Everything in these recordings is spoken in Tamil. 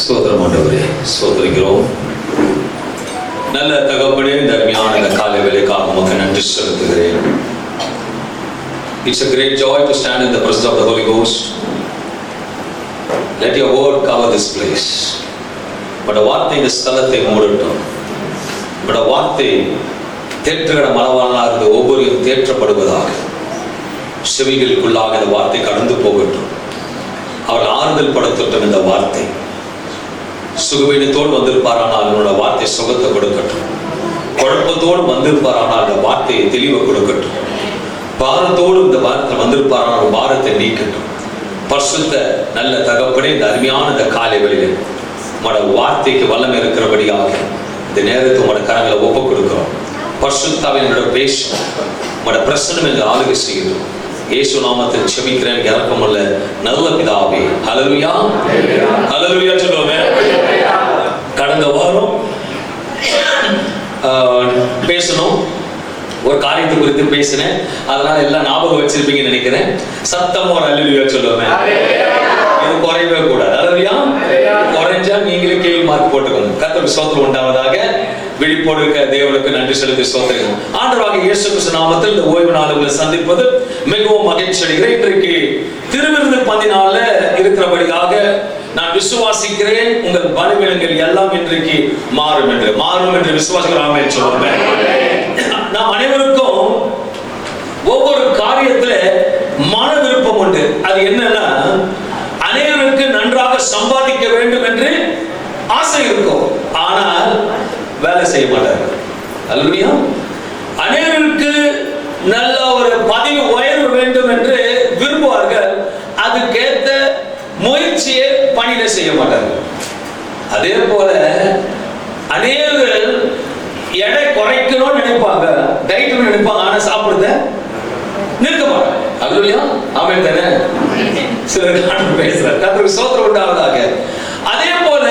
ஸ்தோத்திரம் ஆண்டவரே, ஸ்தோத்திரிக்கிறோம். நல்ல தகப்பனே, இந்த அருமையான இந்த காலை வேளைக்காக உமக்கு நன்றி செலுத்துகிறேன். It's a great joy to stand in the presence of the Holy Ghost. Let your word cover this place. But வார்த்தை இந்த ஸ்தலத்தை மூடட்டும். பட் வார்த்தை தேற்றுகிற மனவாளனாக இருந்து ஒவ்வொருவரும் தேற்றப்படுவதாக. செவிகளுக்குள்ளாக இந்த வார்த்தை கடந்து போகட்டும். அவர் ஆறுதல் படுத்தட்டும். இந்த வார்த்தை சுகவீனத்தோடு வந்திருப்பாரானால் என்னோட வார்த்தை சுகத்தை கொடுக்கட்டும். குழப்பத்தோடு வந்திருப்பாரானால் இந்த வார்த்தையை தெளிவை கொடுக்கட்டும். பாரத்தோடு இந்த வார்த்தை வந்திருப்பாரானால் பாரத்தை நீக்கட்டும். பரிசுத்த நல்ல தகப்பனே, இந்த அருமையான இந்த காலை வேளையிலே உங்களோட வார்த்தைக்கு வல்லமை இருக்கிறபடியாக இந்த நேரத்தை உங்களோட கரங்களை ஒப்பு கொடுக்கிறோம். பரிசுத்தாவே என்னோட பேசும். உங்களோட பிரசன்னம் என்று ஆளுகை செய்யணும். இயேசு நாமத்தில் செபிக்கிறேன் இறக்கமுள்ள நல்ல பிதாவே. ஹல்லேலூயா, ஹல்லேலூயா சொல்லுவோமே. கடந்த வாரம் பேசணும் ஒரு காரியத்தை குறித்து பேசினேன். அதனால எல்லாம் ஞாபகம் வச்சிருப்பீங்கன்னு நினைக்கிறேன். சத்தம் ஒரு ஹல்லேலூயா சொல்லுவோமே. இது குறையவே கூடாது. ஹல்லேலூயா. குறைஞ்சா நீங்களே கேள்வி மார்க் போட்டுக்கணும். கர்த்தருக்கு ஸ்தோத்திரம் உண்டாவதாக. விழிப்போடு இருக்க தேவனுக்கு நன்றி செலுத்தி ஸ்தோத்திரிக்கிறோம். ஆண்டவராகிய இயேசு கிறிஸ்து நாமத்தில் இந்த ஓய்வு நாளுங்களை சந்திப்பது மிகவும் மகிழ்ச்சி அடைகிறேன். இன்றைக்கு திருவிருந்து 14 இருக்கிறபடியாக நான் விசுவாசிக்கிறேன் உங்கள் பலவீனங்கள் எல்லாம் இன்றைக்கு மாறும் என்று விசுவாசிக்கிறாமே சொல்லுவேன். நாம் அனைவருக்கும் ஒவ்வொரு காரியத்துல மன விருப்பம் உண்டு. அது என்னன்னா, அனைவருக்கு நன்றாக சம்பாதிக்க வேண்டும் என்று ஆசை இருக்கும். ஆனால் வேலை செய்ய மாட்டார்கள். அல்லேலூயா. அனைவருக்கு நல்ல ஒரு பதவி உயர்வு வேண்டும் என்று விரும்புவார்கள். அதுக்கேற்ற முயற்சியை பணியில செய்ய மாட்டார்கள். அதே போல அநேகர்கள் எடை குறைக்கணும்னு நினைப்பாங்க, டயட் நினைப்பாங்க. ஆனா சாப்பிடுறத நிறுத்த மாட்டாங்க. அல்லேலூயா. ஆமென் தானே. சிலர் பேசுறாங்க. கர்த்தருக்கு ஸ்தோத்திரம் உண்டாவதாக. அதே போல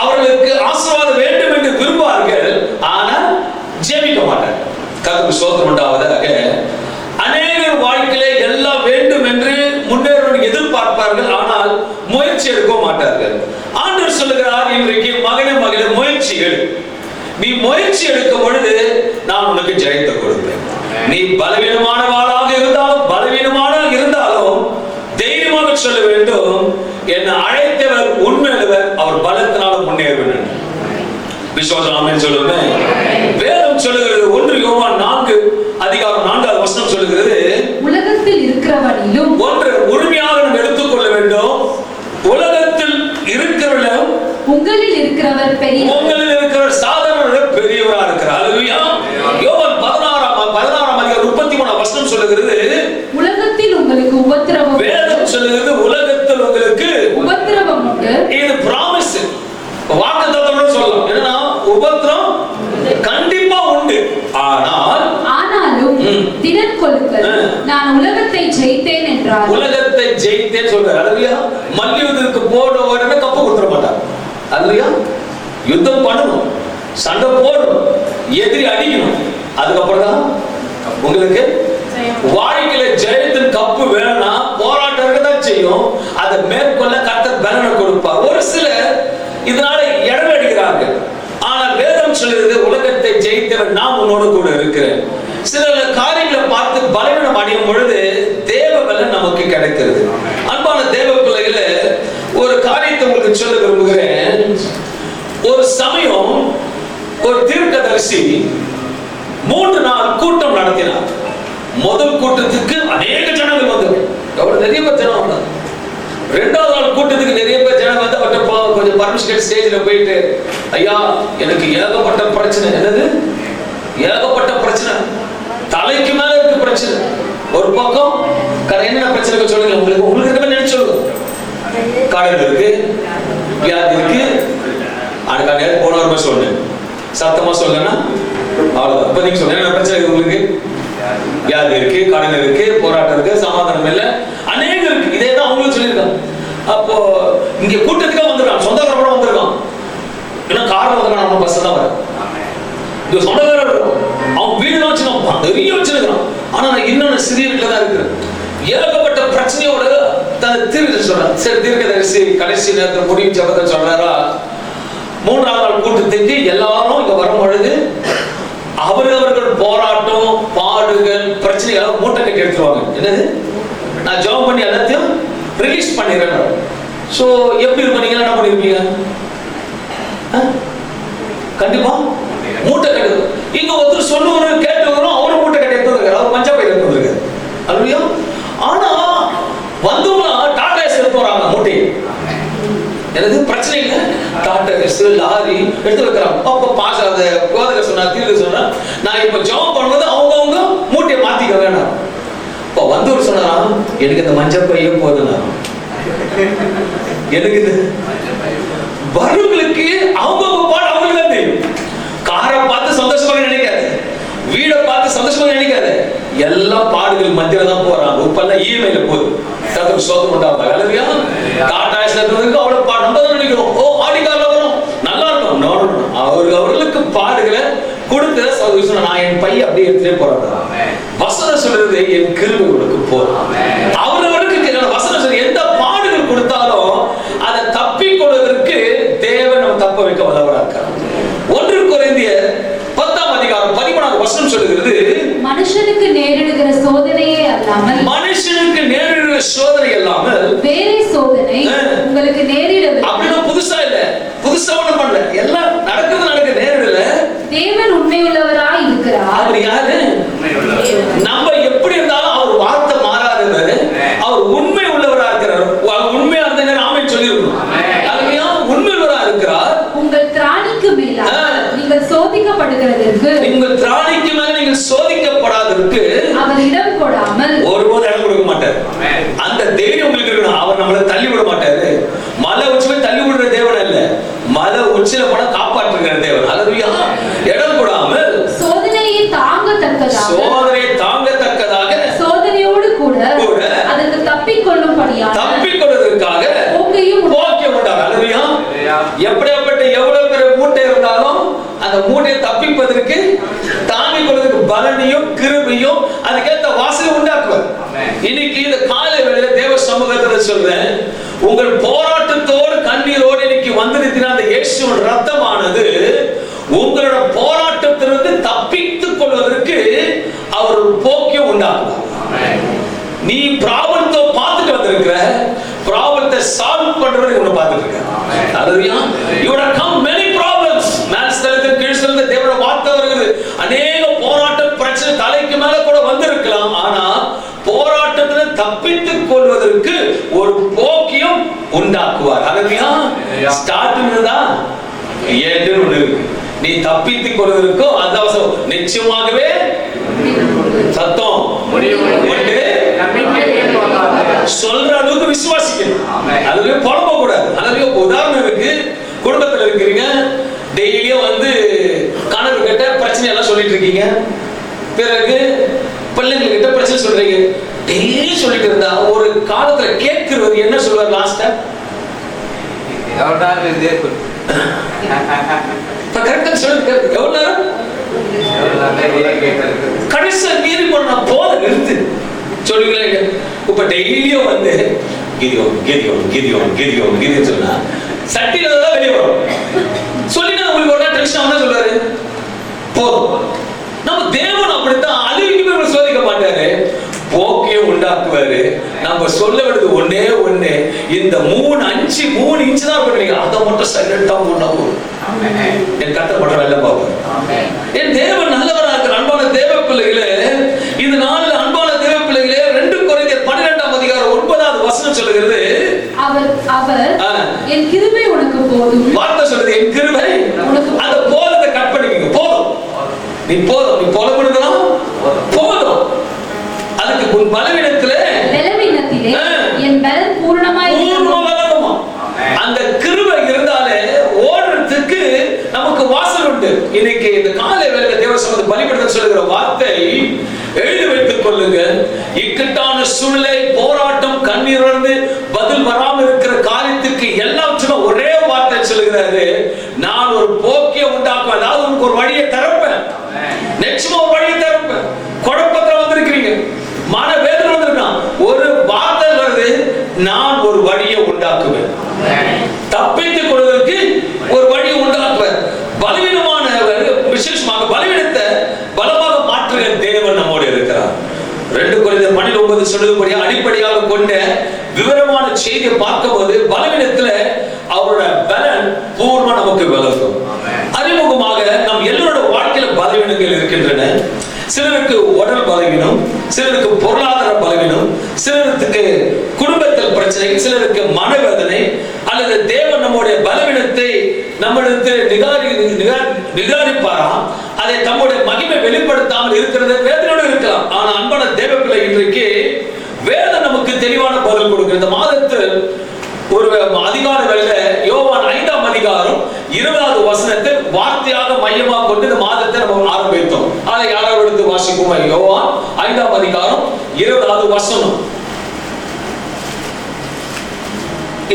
அவர்களுக்கு ஆசீர்வாதம் வேண்டும் என்று விரும்புவார்கள். ஆனால் ஜெபிக்க மாட்டாங்க. கர்த்தருக்கு ஸ்தோத்திரம் உண்டாவதாக. அநேகர் வாழ்க்கையிலே எல்லாம் வேண்டும் என்று முன்னேறுவதற்கு எதிர்பார்ப்பார்கள். ஆனால் முயற்சி எடுக்க மாட்டார்கள். ஆண்டவர் சொல்லுகிறார், இன்றைக்கு மகனே மகளே முயற்சி எடு. நீ முயற்சி எடுக்கும் பொழுது நான் உனக்கு ஜெயத்தை கொடுப்பேன். நீ பலவீனமானவளாக இருந்தாலும் தைரியமாக சொல்ல வேண்டும், என்னை அழைத்தவர் உண்மையுள்ளவர், அவர் பலத்தினாலும் முன்னேறுவேன். விசுவாசம் ஆமென் சொல்லுங்க. வேதம் சொல்லுகிறது 1 யோவான் 4:4 சொல்லுகிறது, உலகத்தில் இருக்கிறவனிலும் ஒன்று உரிமையாக நாம் எடுத்துக்கொள்ள வேண்டும். உலகத்தில் இருக்கிறவர்களும் உங்களில் இருக்கிறவர் பெரியவர், உங்களில் இருக்கிறவர் சாதாரண பெரியவரா இருக்கிறார். அல்லேலூயா. யோவான் 16:33 சொல்லுகிறது, உலகத்தில் உங்களுக்கு உபத்திரவம். வேதம் சொல்லுகிறது உலகத்தில் உங்களுக்கு உபத்திரவம் உண்டு. இது பிராமிஸ், வாக்குத்தத்தம் சொல்லலாம். என்னன்னா உபத்திரம் கண்டிப்பா உண்டு. ஆனாலும் திடன் கொள்ளுங்கள், நான் உலகத்தை ஜெயித்தேன் என்றார். உலகத்தை ஜெயித்தேன் சொல்றார். அல்லேலூயா. மல்யுத்தத்துக்கு போறவங்க கப்பு கொடுத்துட மாட்டாங்க. அல்லேலூயா. யுத்தம் பண்ணணும், சண்டை போடணும், எதிரி அடிக்கணும். அதுக்கப்புறம் தான் உங்களுக்கு வாழ்க்கையில ஜெயத்தின் கப்பு வேணா போராட்டம் இருக்கதான் செய்யும். அதை மேற்கொள்ள கர்த்தர் பலனை கொடுப்பார். ஒரு சிலர் இதனால இடம் அடிக்கிறார்கள். ஆனால் வேதம் சொல்லுகிறது, உலகத்தை ஜெயித்தவன் நான் உன்னோடு கூட இருக்கிறேன். சில காரியங்களை பார்த்து பலவீனம் அடையும் பொழுது தேவ பலன் நமக்கு கிடைக்கிறது. அன்பான தேவ பிள்ளைகளை, ஒரு காரியத்தை உங்களுக்கு சொல்ல விரும்புகிறேன். ஒரு சமயம் ஒரு தீர்க்கதரிசி 3 நாள் கூட்டம் நடத்தினார். முதல் கூட்டத்துக்கு அநேக ஜனங்கள் வந்தாங்க. எவ்வளவு நிறைய பேர் ஜனம் வந்தாங்க. 2வது நாள் கூட்டத்துக்கு நிறைய பேர் ஜனம் வந்து அவர்கிட்ட கொஞ்சம் பர்மிஷன் ஸ்டேஜ்ல போயிட்டு, ஐயா எனக்கு ஏகப்பட்ட பிரச்சனை. என்னது ஏகப்பட்ட பிரச்சனை? தலைக்கு மேல இருக்கு பிரச்சனை. ஒரு பக்கம் என்ன பிரச்சனை சொல்லுங்க, உங்களுக்கு இருக்க நினைச்சு சொல்லுங்க. கடன் இருக்கு, வியாதி இருக்கு. அதுக்காக நேரம் போன ஒரு மாதிரி சொன்னேன், சத்தமா சொல்லனா அவ்வளவுதான். இப்ப நீங்க சொல்ல என்ன பிரச்சனை உங்களுக்கு? வியாதி இருக்கு, கடன் இருக்கு, போராட்டம் இருக்கு, சமாதானம் இல்லை, அநேக இருக்கு. இதே தான் அவங்களும் சொல்லியிருக்காங்க. அப்போ இங்க கூட்டத்துக்காக வந்திருக்கான், சொந்தக்காரரோட வந்திருக்கான். ஏன்னா காரணம் வந்து நம்ம பஸ் தான் வர இந்த சொந்தக்காரர் அவன் வீடு தான் வச்சுருக்கான், நிறைய வச்சிருக்கான். ஆனா நான் இன்னொன்னு சிறிய வீட்டுல தான் இருக்கிறேன். ஏகப்பட்ட பிரச்சனையோட தன் தீர்க்க சொல்றான். சரி, தீர்க்கதரிசி கடைசி நேரத்தில் முடிவு ஜபத்தை சொல்றாரா, என்னது? நான் ஜெபம் பண்ணி எல்லாத்தையும் ரிலீஸ் பண்ணிடுறேன். ஸோ எப்படி இருக்கும்? நீங்க என்ன பண்ணிருப்பீங்க? கண்டிப்பா மூட்டை கட்டு. இங்க ஒருத்தர் சொல்லுவாரு, கேட்டு வரும், அவரும் மூட்டை கட்டி எடுத்துருக்காரு, அவர் மஞ்சா பையில எடுத்துருக்காரு. அல்லையா? ஆனா வந்தவங்க டாடா ஏஸ் எடுத்து வராங்க மூட்டை. எனக்கு பிரச்சனை இல்லை, டாடா ஏஸ் லாரி எடுத்து வைக்கிறாங்க. அப்ப பாஸ் ஆகுது போதகர் சொன்னா, தீர்க்க சொன்னா, நான் இப்ப ஜெபம் பண்ணும்போது அவங்க மூட்டையை மாத்திக்க வேணாம். இப்போ வந்தவர் சொன்னா, எனக்கு இந்த மஞ்சள் பையும் போதுனா, எனக்கு இந்த வருங்களுக்கு அவங்க பாடு அவங்களுக்கு தான் தெரியும். காரை பார்த்து சந்தோஷமாக நினைக்காது, வீடை பார்த்து சந்தோஷமாக நினைக்காது, எல்லா பாடுகள் மத்தியில தான் போறாங்க. இப்பெல்லாம் இஎம்ஐல போகுது. சோதனை உண்டாங்க. டாடா ஏஸ்ல இருக்கிறதுக்கு அவ்வளவு பாடு நம்ம தான் நினைக்கிறோம். ஓ ஆடி கார்ல வரும், நல்லா இருக்கும். அவர்களுக்கு பாடுகளை கொடுத்து நான் என் பையன் அப்படியே எடுத்துட்டே போறாங்க. வசனம் சொல்றது என் கிருபை உங்களுக்கு போதும். அவர்களுக்கு வசனம் சொல்ற எந்த பாடுகள் கொடுத்தாலும் அதை தப்பிக் கொள்வதற்கு தேவன் நம்ம தப்ப வைக்க வல்லவரா இருக்கார். 1 கொரிந்தியர் 10ஆம் அதிகாரம் 13ஆம் வசனம் சொல்லுகிறது, மனுஷனுக்கு நேரிடுகிற சோதனையே அல்லாமல், மனுஷனுக்கு நேரிடுகிற சோதனை அல்லாமல் வேறே சோதனை உங்களுக்கு நேரிடவில்லை. அப்படின்னா புதுசா இல்ல, புதுசா ஒண்ணும் பண்ணல, எல்லாம் நடக்க நேரிடல. தேவன் உண்மையுள்ளவராய் இருக்கிறார். அவர் யாரு? நம்ம எப்படி இருந்தாலும் அவர் வார்த்தை மாறாதவர், அவர் உண்மை உள்ளவரா இருக்கிறார். உண்மையா இருந்த நேரம் ஆமென் சொல்லிருக்கணும். அதுலயா உண்மை உள்ளவரா இருக்கிறார். உங்கள் திராணிக்கு மேல நீங்கள் சோதிக்கப்படுகிறதற்கு, உங்கள் திராணிக்கு மேல நீங்கள் சோதிக்கப்படாதற்கு அவர் இடம் கொடாமல், ஒருபோதும் இடம் கொடுக்க மாட்டார். அந்த தைரியம் உங்களுக்கு இருக்கணும். அவர் நம்மளை தள்ளி விட மாட்டாரு. மலை உச்சில தள்ளி விடுற தேவன் அல்ல, மலை உச்சில போன காப்பாற்றுகிற தேவன். அல்லேலூயா. இடம் கொடாமல் சோதனையை தாங்கத்தக்கதாக, சோதனையை தாங்கத்தக்கதாக, சோதனையோடு கூட அதற்கு தப்பிக்கொள்வதற்காக போக்கியம் உண்டாகும். அல்லேலூயா. எப்படியாப்பட்ட எவ்வளவு பெரிய மூட்டை இருந்தாலும் அந்த மூட்டையை தப்பிப்பதற்கு தாங்கிக் கொள்வதற்கு பலனையும் கிருபையும் அதுக்கேற்ற வாசலை உண்டாக்குவார். இன்னைக்கு இந்த காலை வேளையில தேவ சமூகத்துல சொல்றேன், உங்கள் போராட்டத்தோடு கண்ணீரோடு இன்னைக்கு வந்திருக்கிற அந்த இயேசுவின் ரத்தமானது உங்களோட போராட்டத்திலிருந்து தப்பித்துக் கொள்வதற்கு அவர் போக்கியம் உண்டாக்குவார். நீ ப்ராப்ளத்தை பார்த்துட்டு வந்திருக்கிற, ப்ராப்ளத்தை சால்வ் பண்றதுக்கு ஒண்ணு பார்த்துட்டு இருக்க. அல்லேலூயா. you would have come many problems. மேல்ஸ்தலத்து கீழ்ஸ்தலத்து தேவனோட வார்த்தை வருகிறது. अनेक போராட்ட பிரச்சனை தலைக்கு மேல கூட வந்திருக்கலாம். ஆனா போராட்டத்துல தப்பித்துக் கொள்வதற்கு ஒரு போக்கியம் உண்டாக்குவார். அல்லேலூயா. ஸ்டார்ட்னு தான் ஏன்னு ஒண்ணு இருக்கு. நீ தப்பித்துக் கொள்வதற்கு அந்த அவசரம் நிச்சயமாகவே சத்தம் சொல்ற அளவுக்கு விசுவாசிக்கணும். அதுல புலம்ப கூடாது. அதுல உதாரணம் இருக்கு. குடும்பத்துல இருக்கிறீங்க, டெய்லியும் வந்து கணவர் கிட்ட பிரச்சனை எல்லாம் சொல்லிட்டு இருக்கீங்க, பிறகு பிள்ளைங்க கிட்ட பிரச்சனை சொல்றீங்க, டெய்லி சொல்லிட்டு இருந்தா ஒரு காலத்துல கேட்கிறவர் என்ன சொல்வார்? லாஸ்டா கடைசி மீறி போன போத நிறுத்து சொல்லுங்களேன். இப்ப டெய்லியும் வந்து கிதியோன் கிதியோன் கிதியோன் கிதியோன் கிதியோன் சொன்னா சட்டில தான் வெளியே வரும். சொல்லிட்டு உங்களுக்கு ஒரு டென்ஷன் ஆனா சொல்றாரு போதும். நம்ம தேவன் அப்படித்தான் அழிவுக்கு சோதிக்க மாட்டாரு, போக்கிய உண்டாக்குவாரு. நம்ம சொல்ல வேண்டியது ஒன்னே ஒண்ணு, இந்த 3 இன்ச் தான் பண்ணுவீங்க, அதை மட்டும் சைலண்டா போடணும். என் கத்த பண்ற வெள்ள பாப்போம். என் தேவன் நல்லவரா இருக்கிற அன்பான தேவ பிள்ளைகளே, இந்த நாள்ல அன்பான தேவ பிள்ளைகளே, 2 கொரிந்தியர் 12ஆம் அதிகாரம் 9வது வசனம் சொல்லுகிறது, அவர் என் கிருபை உனக்கு போதும். வார்த்தை சொல்றது என் கிருபை. அந்த போதத்தை கட் பண்ணிக்கங்க. போதும், நீ போதும், நீ போலப்படுதலாம் போதும். அதுக்கு உன் பலவீனத்திலே என் பலன் பூரணமாய் வளருமா. அந்த கிருபை இருந்தாலே ஓடுறதுக்கு நமக்கு வாசல் உண்டு. இன்னைக்கு இந்த காலை வேளையில தேவ சமூகத்தை பலிபீடத்தில் சொல்லுகிற வார்த்தை எழுதி வைத்துக் கொள்ளுங்க. இக்கட்டான சூழ்நிலை, போராட்டம், கண்ணீர் வந்து பதில் வராமல் இருக்கிற காரியத்துக்கு எல்லாவற்றும் ஒரே வார்த்தை சொல்லுகிறாரு, நான் ஒரு போக்கிய உண்டாக்குவேன். அதாவது உனக்கு ஒரு வழியை திறப்பேன், நிச்சயமா ஒரு வழியை திறப்பேன். குழப்பத்துல வந்திருக்கிறீங்க, மன வேதனை வந்திருக்கான், ஒரு வார்த்தை வருது, நான் ஒரு வழியை உண்டாக்குவேன். தப்பித்துக் கொள்வதற்கு ஒரு வழியை உண்டாக்குவேன். பலவீனமான விசேஷமாக பலவீனத்தை பலமாக மாற்றுகிற தேவன் நம்மோடு இருக்கிறார். 2 கொரிந்தியர் 12:9 பார்க்கும்போது பலவீனத்துல அவரோட பலன் பூர்வமா நமக்கு விளக்கும். அறிமுகமாக நம் எல்லோரோட வாழ்க்கையில பலவீனங்கள் இருக்கின்றன. சிலருக்கு உடல் பலவீனம், சிலருக்கு பொருளாதார பலவீனம், சிலருக்கு குடும்பத்தில் பிரச்சனை, சிலருக்கு மனவேதனை, அல்லது தேவன் நம்முடைய பலவீனத்தை நம்மிடத்தில் நிகாரிப்பாராம். அதை தம்முடைய மகிமை வெளிப்படுத்தாமல் இருக்கிறது வேதனையோடு இருக்கலாம். ஆனா அன்பான தேவ பிள்ளை, இன்றைக்கு வேதம் நமக்கு தெளிவான பதில் கொடுக்கிறது. இந்த மாதத்தில் ஒரு அதிகார வேளையில யோவான் 5ஆம் அதிகாரம் 20வது வசனத்தை வார்த்தையாக மையமாக கொண்டு இந்த மாதத்தை நம்ம ஆரம்பித்தோம். அதை யாராவது எடுத்து வாசிப்போமா? யோவான் 5ஆம் அதிகாரம் 20வது வசனம்.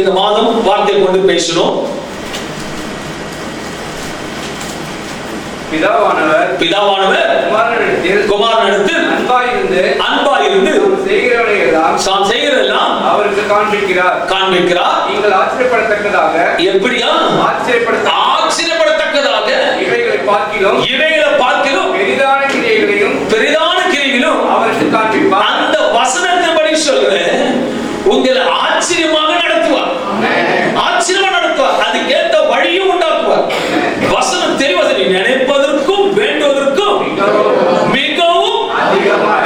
இந்த மாதம் வார்த்தை கொண்டு பேசணும். பிதாவானவர் குமாரனிடத்தில் அன்பாயிருந்து தாம் செய்கிறதெல்லாம் அவருக்கு காண்பிக்கிறார். நீங்கள் ஆச்சரியப்படத்தக்கதாக, எப்படியா ஆச்சரியப்படத்தக்கதாக இவைகளை பார்க்கிலும் பெரிதான கிரியைகளையும் அவருக்கு காண்பிப்பார். அந்த வசனத்தின்படி சொல்றேன், உங்களை ஆச்சரியமாக நடத்துவார். ஆச்சரியமாக நடத்துவார். அதுக்கேற்ற வழியும் உண்டாக்குவார். வசனம் தெரிவது, நீ நினைப்பதற்கும் வேண்டுவதற்கும் மிகவும்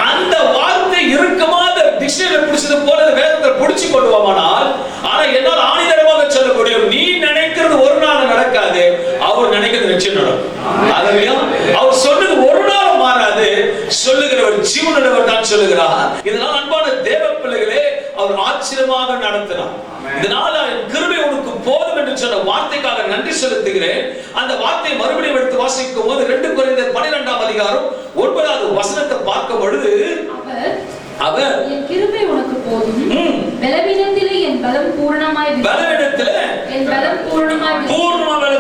அந்த வார்த்தை இறுக்கமாக டிக்ஷனரி பிடிச்சது போல வேதத்தை பிடிச்சு கொள்வானால், ஆனா என்னால் ஆணிதரமாக சொல்ல முடியும், நீ நினைக்கிறது ஒரு நாள் நடக்காது, அவர் நினைக்கிறது நிச்சயம் நடக்கும். அவர் சொன்னது ஒரு நாள் மாறாது. சொல்லுகிறவர் ஜீவனுள்ளவர் தான் சொல்லுகிறார். இதனால் அன்பான தேவ பிள்ளைகளே, அவர் ஆச்சரியமாக நடத்தினார். இதனால கிருபை உனக்கு போதும் என்று சொன்ன வார்த்தைக்காக நன்றி செலுத்துகிறேன். அந்த வார்த்தையை மறுபடியும் எடுத்து வாசிக்கும் போது 2 கொரிந்தியர் 12ஆம் அதிகாரம் 9வது வசனத்தை பார்க்கும் பொழுது, அவர் என் கிருபை உனக்கு போதும், பலவீனத்திலே என் பலம் பூரணமாய்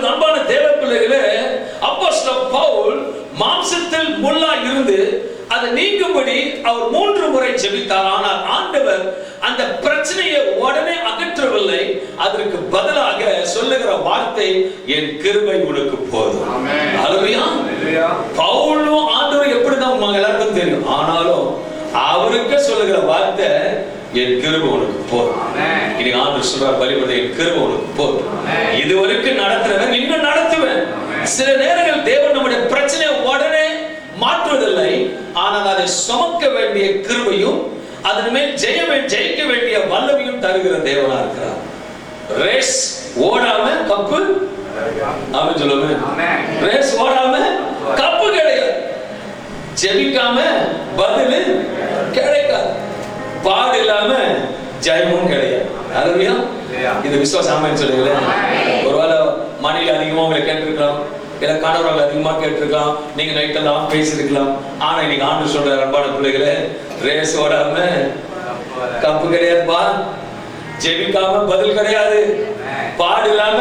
அன்பான தேவ பிள்ளைகளே, அப்போஸ்தலர் பவுல் மாம்சத்தில் முள்ளாய் இருந்து அதை நீங்கும்படி அவர் 3 முறை ஜெபித்தார். ஆனால் ஆண்டவர் அந்த பிரச்சனையை உடனே அகற்றவில்லை. அதற்கு பதிலாக சொல்லுகிற வார்த்தை, என் கிருபை உனக்கு போதும். ஹல்லேலூயா. பவுலும் ஆண்டவர் எப்படிதான் உங்க எல்லாருக்கும் தெரியும். ஆனாலும் அவருக்கு சொல்லுகிற வார்த்தை, என் கிருபை உனக்கு போதும். இன்னைக்கு ஆண்டவர் சொல்றார், பலிபட என் கிருபை உனக்கு போதும். இதுவரைக்கும் நடத்துறவன் இன்னும் நடத்துவேன். சில நேரங்கள் தேவன் நம்முடைய பிரச்சனையை உடனே மாற்றுவதில்லை. ஆனால் அதை சுமக்க வேண்டிய கிருபையும் அதன் மேல் ஜெயிக்க வேண்டிய வல்லமையும் தருகிற தேவனா இருக்கிறார். ரேஸ் ஓடாம கப்பு, ஆமென் சொல்லுங்க. ரேஸ் ஓடாம கப்பு கிடையாது. ஜெபிக்காம பதில் கிடைக்காது. பாடு இல்லாம ஜெயமும் கிடையாது. ஹல்லேலூயா. இது விசுவாசம். ஆமென் சொல்லுங்களேன். ஒருவேளை மணில அதிகமா உங்களை கேட்டிருக்கலாம், இல்ல கணவர்கள் அதிகமா கேட்டிருக்கலாம், நீங்க நைட்டெல்லாம் பேசிருக்கலாம். ஆனா இன்னைக்கு ஆண்டு சொல்ற அன்பான பிள்ளைகளே, ரேஸ் ஓடாம கப்பு கிடையாதுப்பா. ஜெபிக்காம பதில் கிடையாது. பாடு இல்லாம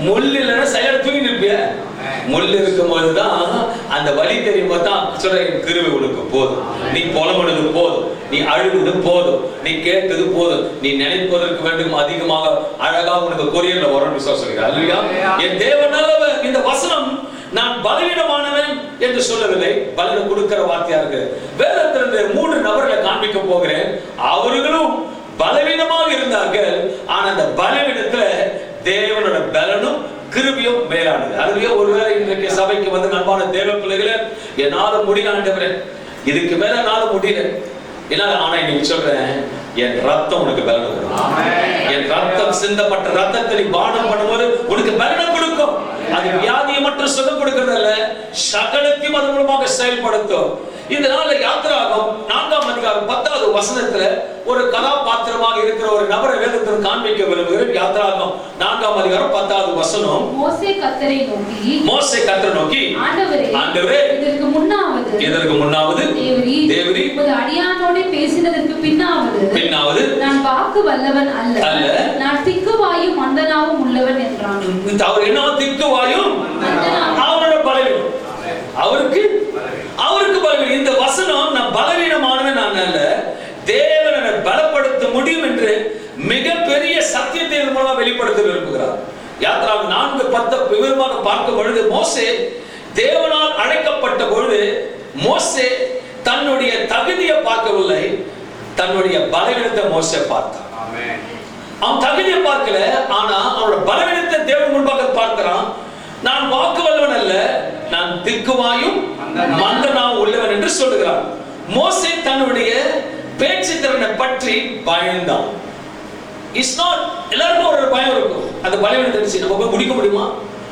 முள் இல்லைன்னா செயல தூங்கி நிற்பிய. முள் இருக்கும் போதுதான் அந்த வழி தெரியும் போது தான் சொல்ற, கிருபை உனக்கு போதும். நீ புலம்புனது போதும், நீ அழுகுது போதும், நீ கேட்டது போதும், நீ நினைப்பதற்கு வேண்டும் அதிகமாக அழகா உனக்கு கொரியர்ல வரும் விசுவாசம். அல்லையா? என் தேவனால இந்த வசனம் நான் பலவீனமானவன் என்று சொல்லவில்லை, பலனை கொடுக்கிற வார்த்தையா இருக்கு. வேதத்திலிருந்து 3 நபர்களை காண்பிக்க போகிறேன். அவர்களும் பலவீனமாக இருந்தார்கள். ஆனா அந்த பலவீனத்துல தேவனோட பலனும் கிருபையும் மேலானது. அதுவே ஒருவேளை இன்றைக்கு சபைக்கு வந்து அன்பான தேவ பிள்ளைகளே, என்னால முடியல ஆண்டவரே, இதுக்கு மேல என்னால முடியல என்னால. ஆனா இன்னைக்கு சொல்றேன், என் ரத்தம் உனக்கு பலன் கொடுக்கும். என் ரத்தம் சிந்தப்பட்ட ரத்தத்தை நீ பானம் பண்ணும்போது உனக்கு பலன் கொடுக்கும். அது வியாதியை மட்டும் சுகம் கொடுக்கிறது அல்ல, சகலத்தையும் அது மூலமாக செயல்படுத்தும். இந்த நாள்ல யாத்திராகம் 4ஆம் அதிகாரம் 10வது வசனத்துல ஒரு கதாபாத்திரமாக இருக்கிற ஒரு நபரை வேதத்தில் காண்பிக்க விரும்புகிறேன். யாத்திராகம் 4ஆம் அதிகாரம் 10வது வசனம். மோசே கர்த்தரை நோக்கி ஆண்டவரே, இதற்கு முன்னாவது தேவரீர் உமது அடியானோடே பேசினதற்கு பின்னாவது நான் வாக்கு வல்லவன் அல்ல, நான் திக்குவாயும் மந்தனாவும் உள்ளவன் என்றான். அவர் என்ன? திக்குவாயும் அவரோட பலவீனம். அவருக்கு பலவீனம். இந்த வசனம், நான் பலவீனமானவன் நான் அல்ல, தேவன் என்னை பலப்படுத்த முடியும் என்று மிகப்பெரிய சத்தியத்தை மூலமாக வெளிப்படுத்த விரும்புகிறார். யாத்திராகம் 4:10 விவரமாக பார்க்கும் பொழுது, மோசே தேவனால் அழைக்கப்பட்ட பொழுது மோசே தன்னுடைய தகுதியை பார்க்கவில்லை, தன்னுடைய பலவீனத்தை மோசே பார்த்தார். அவன் தகுதியை பார்க்கல, ஆனா அவனோட பலவீனத்தை தேவன் முன்பாக பார்க்கிறான். நான் வாக்கு வல்லவன் அல்ல, நான் திக்குவாயும் மந்தனாவும் உள்ளவன் என்று சொல்லுகிறான். மோசே தன்னுடைய பேச்சு திறனை பற்றி பயந்தான். இட்ஸ் நாட், எல்லாருக்கும் ஒரு பயம் இருக்கும். அந்த பலவீனத்தை தெரிஞ்சு நம்ம போய் முடிக்க முடியுமா?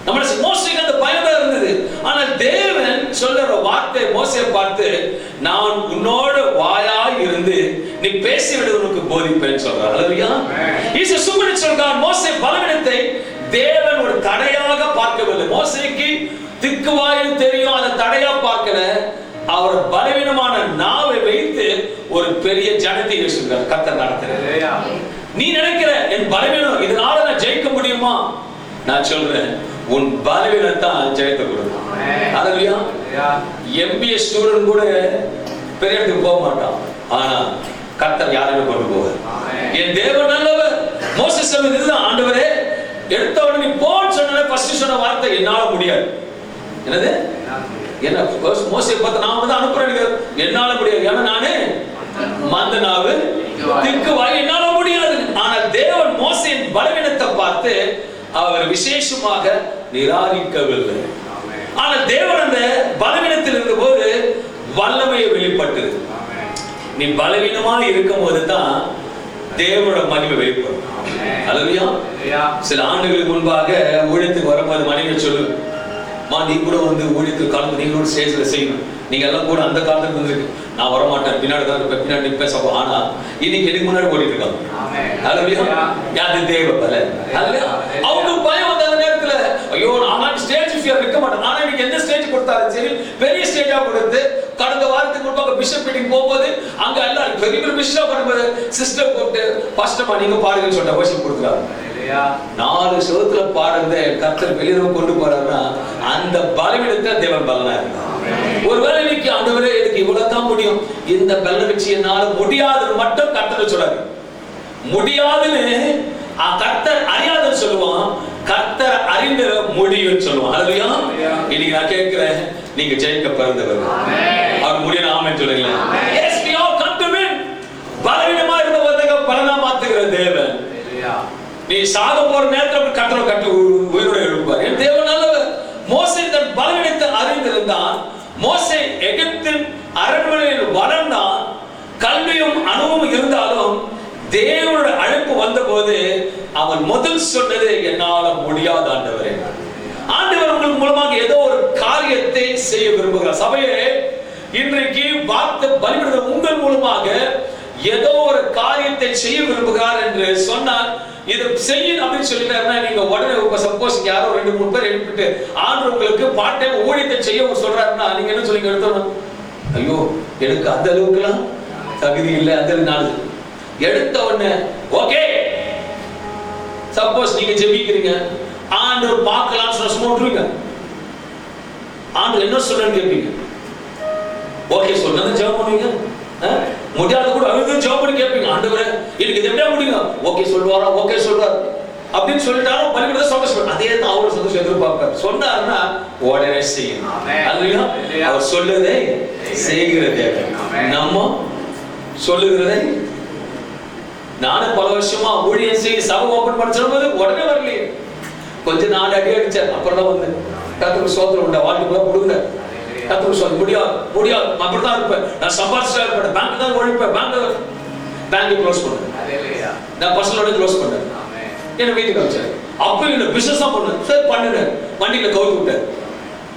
நம்மள மோசேக்கு அந்த பயம் தான் இருந்தது. ஆனால் தேவன் சொல்ற வார்த்தை மோசேயை பார்த்து, நான் உன்னோட வாயாய் இருந்து நீ பேசிவிடு உனக்கு போதிப்பேன்னு சொல்றார். அல்லேலூயா. Is a supernatural God. மோசே பலவீனத்தை தேவன் ஒரு தடையாக பார்க்கவில்லை. மோசேக்கு திக்குவாயில் தெரியும், அதை தடையா பார்க்கல. அவர் பலவீனமான நாவை வைத்து ஒரு பெரிய ஜனத்தை யோசிக்கிறார். கர்த்தர் நடத்துறார். நீ நினைக்கிற என் பலவீனம் இதனால நான் ஜெயிக்க முடியுமா? நான் சொல்றேன், உன் பலவீனத்தை ஜெயித்து கொடுக்கும். அல்லேலூயா. MBA ஸ்டூடெண்ட் கூட பெரிய இடத்துக்கு போக மாட்டான், ஆனா கர்த்தர் யாரையும் கொண்டு போவார். என் தேவன் நல்லவர். மோசே சொன்னது இதுதான், ஆண்டவரே எடுத்த உடனே நீ போன்னு சொன்ன ஃபர்ஸ்ட் சொன்ன வார்த்தை என்னால முடியாது. என்னது? என்ன மோசே பார்த்து நான் வந்து அனுப்புறேன், என்னால முடியாது. ஏன்னா நானே மந்தனாவு திக்குவாய், என்னால முடியாது. ஆனால் தேவன் மோசேயின் பலவீனத்தை பார்த்து அவர் விசேஷமாக நிராகரிக்கவில்லை. ஆனால் தேவன் அந்த பலவீனத்தில் இருந்தபோது வல்லமையை வெளிப்பட்டது. நீ பலவீனமா இருக்கும் போதுதான் தேவனோட மகிமை வெளிப்படும். அல்லேலூயா. சில ஆண்டுகளுக்கு முன்பாக ஊழியத்துக்கு வரும்போது மனைவி சொல்லு, நீ கூட வந்து ஊழியத்துக்கு கலந்து நீங்களோட ஸ்டேஜ்ல செய்யணும். நீங்க எல்லாம் கூட அந்த காலத்துல இருந்திருக்கு. நான் வரமாட்டேன், பின்னாடி தான் இருப்பேன், பின்னாடி நிற்பேன். சப்போ ஆனா இன்னைக்கு எனக்கு முன்னாடி ஓடிட்டு இருக்காங்க. அது தேவ பல. அவங்க பயம் வந்த அந்த நேரத்துல, ஐயோ நான் ஸ்டேஜ் ஃபியர் இருக்க மாட்டேன். ஆனா இன்னைக்கு எந்த ஸ்டேஜ் கொடுத்தாலும் சரி, பெரிய ஸ்டேஜா கொடுத்து, கடந்த வாரத்துக்கு முன்பாக பிஷப் மீட்டிங் போகும்போது அங்க எல்லாம் பெரிய பெரிய பிஷப் பண்ணும்போது சிஸ்டர் போட்டு பஸ்டமா நீங்க பாடுங்கன்னு சொல்லிட்டு அவசியம் கொடுக்குறாங்க. 4 சோத்துல பாடுறத கர்த்தர் வெளியில கொண்டு போறாருன்னா அந்த பலவீனத்தை தேவன் பலனா இருக்கான். ஒருவேளை இன்னைக்கு ஆண்டவரே எனக்கு இவ்வளவுதான் முடியும், இந்த பலனை வச்சு என்னால முடியாதுன்னு மட்டும் கர்த்தர் சொல்றாரு. முடியாதுன்னு கர்த்தர் அறியாதுன்னு சொல்லுவான், கர்த்தர் அறிந்த முடியும்னு சொல்லுவான். அல்லேலூயா. இன்னைக்கு நான் கேட்கிறேன், நீங்க ஜெயிக்க பிறந்தவர். அவர் முடியும் ஆமென் சொல்லுங்க. Yes, we all come to win. பலவீனமா இருந்தவங்க பலனா மாத்துகிற தேவன். நீ சாக போற நேரத்துல கர்த்தரை கட்டி உயிரோட எழுப்பார். என் தேவன் நல்லவர். மோசே தன் பலவீனத்தை அறிந்திருந்தான். மோசே எகிப்தின் அரண்மனையில் வளர்ந்தான். கல்வியும் அனுபவமும் இருந்தாலும் தேவனோட அழைப்பு வந்த போது அவன் முதல் சொன்னது, என்னால முடியாத ஆண்டவரே. ஆண்டவர் உங்களுக்கு மூலமாக ஏதோ ஒரு காரியத்தை செய்ய விரும்புகிறார். சபையே, இன்றைக்கு வார்த்தை பலிபீடத்தில் உங்கள் மூலமாக ஏதோ ஒரு காரியத்தை செய்ய விரும்புகிறார் என்று சொன்னால், இதை செய்யணும் அப்படின்னு சொல்லிட்டாருன்னா நீங்க உடனே சப்போஸ் யாரோ 2-3 பேர் எழுப்பிட்டு ஆண்டவர் உங்களுக்கு பார்ட் டைம் ஊழியத்தை செய்ய சொல்றாருன்னா நீங்க என்ன சொல்லி எடுத்தோம், ஐயோ எனக்கு அந்த அளவுக்குலாம் தகுதி இல்லை, அந்த நாள் எடுத்த உடனே ஓகே. சப்போஸ் நீங்க ஜெபிக்கிறீங்க, ஆண்டவர் பார்க்கலாம்னு சொன்ன சும்மா விட்டுருவீங்க. ஆண்டவர் என்ன சொல்றேன்னு கேட்பீங்க, ஓகே சொன்னதை ஜெபம் பண்ணுவீங்க. முடியாத கூட அவங்க ஜெபம் பண்ணி கேட்பீங்க, ஆண்டவரே எனக்கு இது எப்படியா முடியுங்க, ஓகே சொல்லுவாரா, ஓகே சொல்றாரு அப்படின்னு சொல்லிட்டாலும் பலிபீடத்தை சந்தோஷம். அதே தான் அவரு சந்தோஷம் எதிர்பார்ப்பார். சொன்னாருன்னா உடனே செய்யணும். அல்லேலூயா. அவர் சொல்லுவதை செய்கிறதே, நம்ம சொல்லுகிறதை. நானும் பல வருஷமா ஊழியம் செய்ய சபை ஓபன் பண்ண சொல்லும்போது உடனே வரலையே, கொஞ்ச நாள் அடி அடிச்சார். அப்புறம் தான் வந்து கர்த்தருக்கு ஸ்தோத்திரம் உண்டா, வாழ்க்கை கொடுங்க. கர்த்தருக்கு சொல்ல முடியாது முடியாது, அப்படிதான் இருப்பேன், நான் சம்பாதிச்சா இருப்பேன், பேங்க் தான் ஒழிப்பேன், பேங்க் க்ளோஸ் பண்ணேன், நான் பர்சனலோட க்ளோஸ் பண்ணேன், என்ன வீட்டுக்கு வச்சாரு. அப்ப இல்ல பிசினஸ் தான் பண்ணு, சரி பண்ணுங்க, வண்டியில கவுத்து விட்டேன்.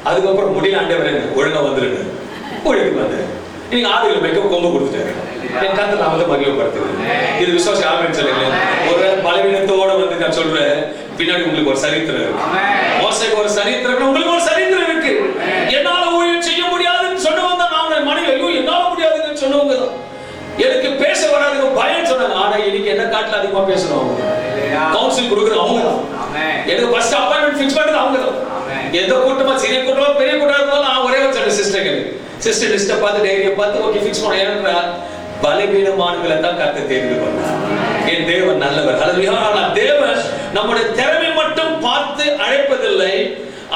அதுக்கப்புறம் முடியல, ஆண்டவரே ஒழுங்கா வந்துருங்க, ஒழுங்கு வந்தேன். நீங்க ஆடுகளை வைக்க கொம்பு கொடுத்துட்டாரு. என் கருத்தை நான் வந்து மகிழ்வுபடுத்துறேன். இது விசுவாசம் யாருன்னு சொல்லுங்க. ஒரு பலவீனத்தோட வந்து நான் சொல்றேன், பின்னாடி உங்களுக்கு ஒரு சரித்திரம் இருக்கு. மோசேக்கு ஒரு சரித்திரம், உங்களுக்கு ஒரு சரித்திரம் இருக்கு. என்னால ஊழியம் செய்ய முடியாதுன்னு சொன்னவங்க தான் நான் மனைவி, ஐயோ என்னால முடியாதுன்னு சொன்னவங்க தான். எனக்கு பேச வராதுங்க பயம் சொன்னாங்க. ஆனா இன்னைக்கு என்ன காட்டுல அதிகமா பேசணும் அவங்க, கவுன்சில் கொடுக்குறது அவங்க தான், எனக்கு ஃபர்ஸ்ட் அப்பாயின்மெண்ட் ஃபிக்ஸ் பண்றது அவங்க தான். எந்த கூட்டமா சிறிய கூட்டமா பெரிய கூட்டமா இருந்தாலும் நான் ஒரே வச்சேன் சிஸ்டர் லிஸ்ட்டை பார்த்து டைரியை பார்த்து ஓகே ஃபிக்ஸ் பண்ண. ஏன்னா பலவீனமானவர்களை தான் கர்த்தர் தேர்ந்து கொண்டார். என் தேவன் நல்லவர். அல்லேலூயா. தேவன் நம்முடைய திறமை மட்டும் பார்த்து அழைப்பதில்லை,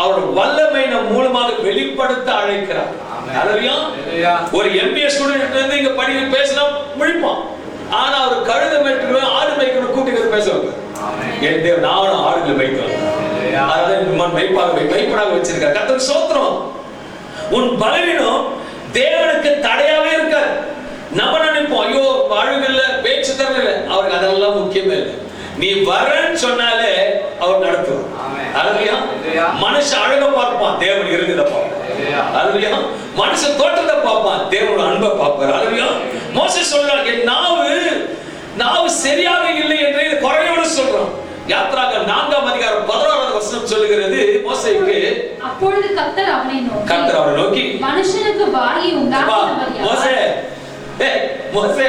அவருடைய வல்லமை நம் மூலமாக வெளிப்படுத்த அழைக்கிறார். அல்லேலூயா. ஒரு MBA ஸ்டூடெண்ட் வந்து இங்க படி பேசினா முழிப்பான், ஆனா அவர் கழுத மேய்க்கணும், ஆடு மேய்க்கணும் கூட்டிட்டு பேசுவாங்க. என் தேவன் நானும் ஆடுகளை மேய்க்கிறேன், அதான் மெய்ப்பனாக வச்சிருக்காரு. கர்த்தருக்கு ஸ்தோத்திரம். உன் பலவீனம் தேவனுக்கு தடையாவே இருக்காது. நம்ம நினைப்போம், ஐயோ வாழ்வில்ல, பேச்சு தரல, அவருக்கு அதெல்லாம் முக்கியமே இல்லை. நீ வரன்னு சொன்னாலே அவர் நடத்துவார். அல்லேலூயா. மனுஷன் அழக பார்ப்பான், தேவன் இருந்தத பார்ப்பான். அல்லேலூயா. மனுஷன் தோற்றத்தை பார்ப்பான், தேவனோட அன்பை பார்ப்பார். அல்லேலூயா. மோசே சொல்றான், என் நாவு சரியாக இல்லை என்று குறையோடு சொல்றான். யாத்ராகமம் 4ஆம் அதிகாரம் 16வது வசனம் சொல்லுகிறது, மோசேக்கு அப்பொழுது கர்த்தர் அவனை நோக்கி மனுஷனுக்கு வாயை உண்டாக்கினவர் யார்? மோசே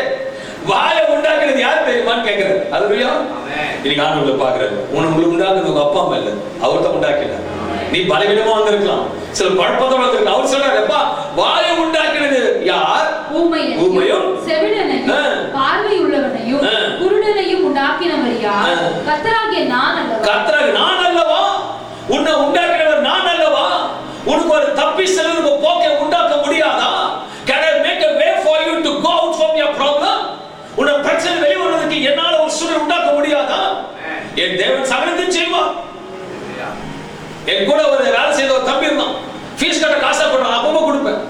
வாயை உண்டாக்குறது யார் தெரியுமான்னு கேக்குறாரு. அல்லேலூயா. இன்னைக்கு ஆண்டவரை பாக்குறாரு, உங்களுக்கு உண்டாக்குறது உங்க அப்பா அம்மா இல்ல, அவர் தான் உண்டாக்கினார். நீ பலவீனமா வந்திருக்கலாம், சில குழப்பத்தோட வந்திருக்கலாம். அவர் சொல்றாரு, அப்பா வாயை உண்டாக்குறது யார்? ஊமையும் செவிடனையும் பார்வை உள்ளவனையும் குருடனையும் உண்டாக்கினவர் யார்? கர்த்தராகிய நான் அல்லவா? கர்த்தராகிய நான் அல்லவா? உன்னை உண்டாக்கினவர் நான் அல்லவா? உனக்கு ஒரு தப்பி செல்லுக்கு போக்கை உண்டாக்க முடியாதா? Can I make a way for you to go out from your problem? உன்னை பிரச்சனை வெளியே வருவதற்கு என்னால ஒரு சூழல் உண்டாக்க முடியாதா? என் தேவன் சகலத்தையும் செய்வார். என் கூட ஒரு வேலை செய்த ஒரு தம்பி இருந்தான், ஃபீஸ் கட்ட காசா போட்டான், அப்பப்போ கொடுப்பேன்.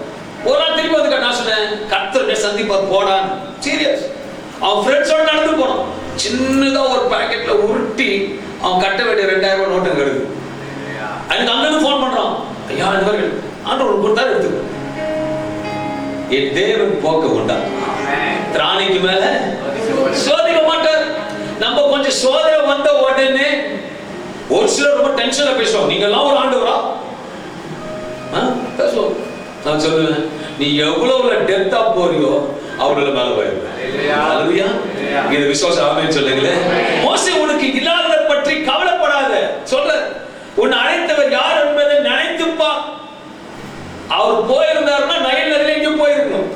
ஒரு நாள் திருப்பி வந்து நான் சொன்னேன், கர்த்தருடைய சந்திப்பார் போடான்னு. சீரியஸ். அவன் ஃப்ரெண்ட்ஸோட நடந்து போனான். சின்னதா ஒரு பாக்கெட்ல உருட்டி அவன் கட்ட வேண்டிய 2000 ரூபாய் நோட்டு எடுத்து எனக்கு அங்கிருந்து போன் பண்றான், ஐயா நண்பர்கள் ஆண்டவர் கொடுத்தாரு எடுத்துக்கோ. என் தேவன் போக்க உண்டா? திராணிக்கு மேல சோதிக்க மாட்டார். நம்ம கொஞ்சம் சோதனை வந்த உடனே ஒரு சிலர் ரொம்ப டென்ஷன்ல பேசுவோம், நீங்க எல்லாம் ஒரு ஆண்டவரா பேசுவோம். நான் சொல்லுவேன், நீ எவ்வளவு டெப்தா போறியோ அவரோட மேல போயிருக்க. அல்லேலூயா. இது விசுவாசம். ஆமென் சொல்லுங்களேன். மோசே உனக்கு இல்லாததை பற்றி கவலைப்படாத சொல்ல, உன்னை அழைத்தவர் யார் என்பதை நினைத்துப்பா. அவர் போயிருந்தாருன்னா நைல் நதியில எங்கேயும் போயிருக்கணும்.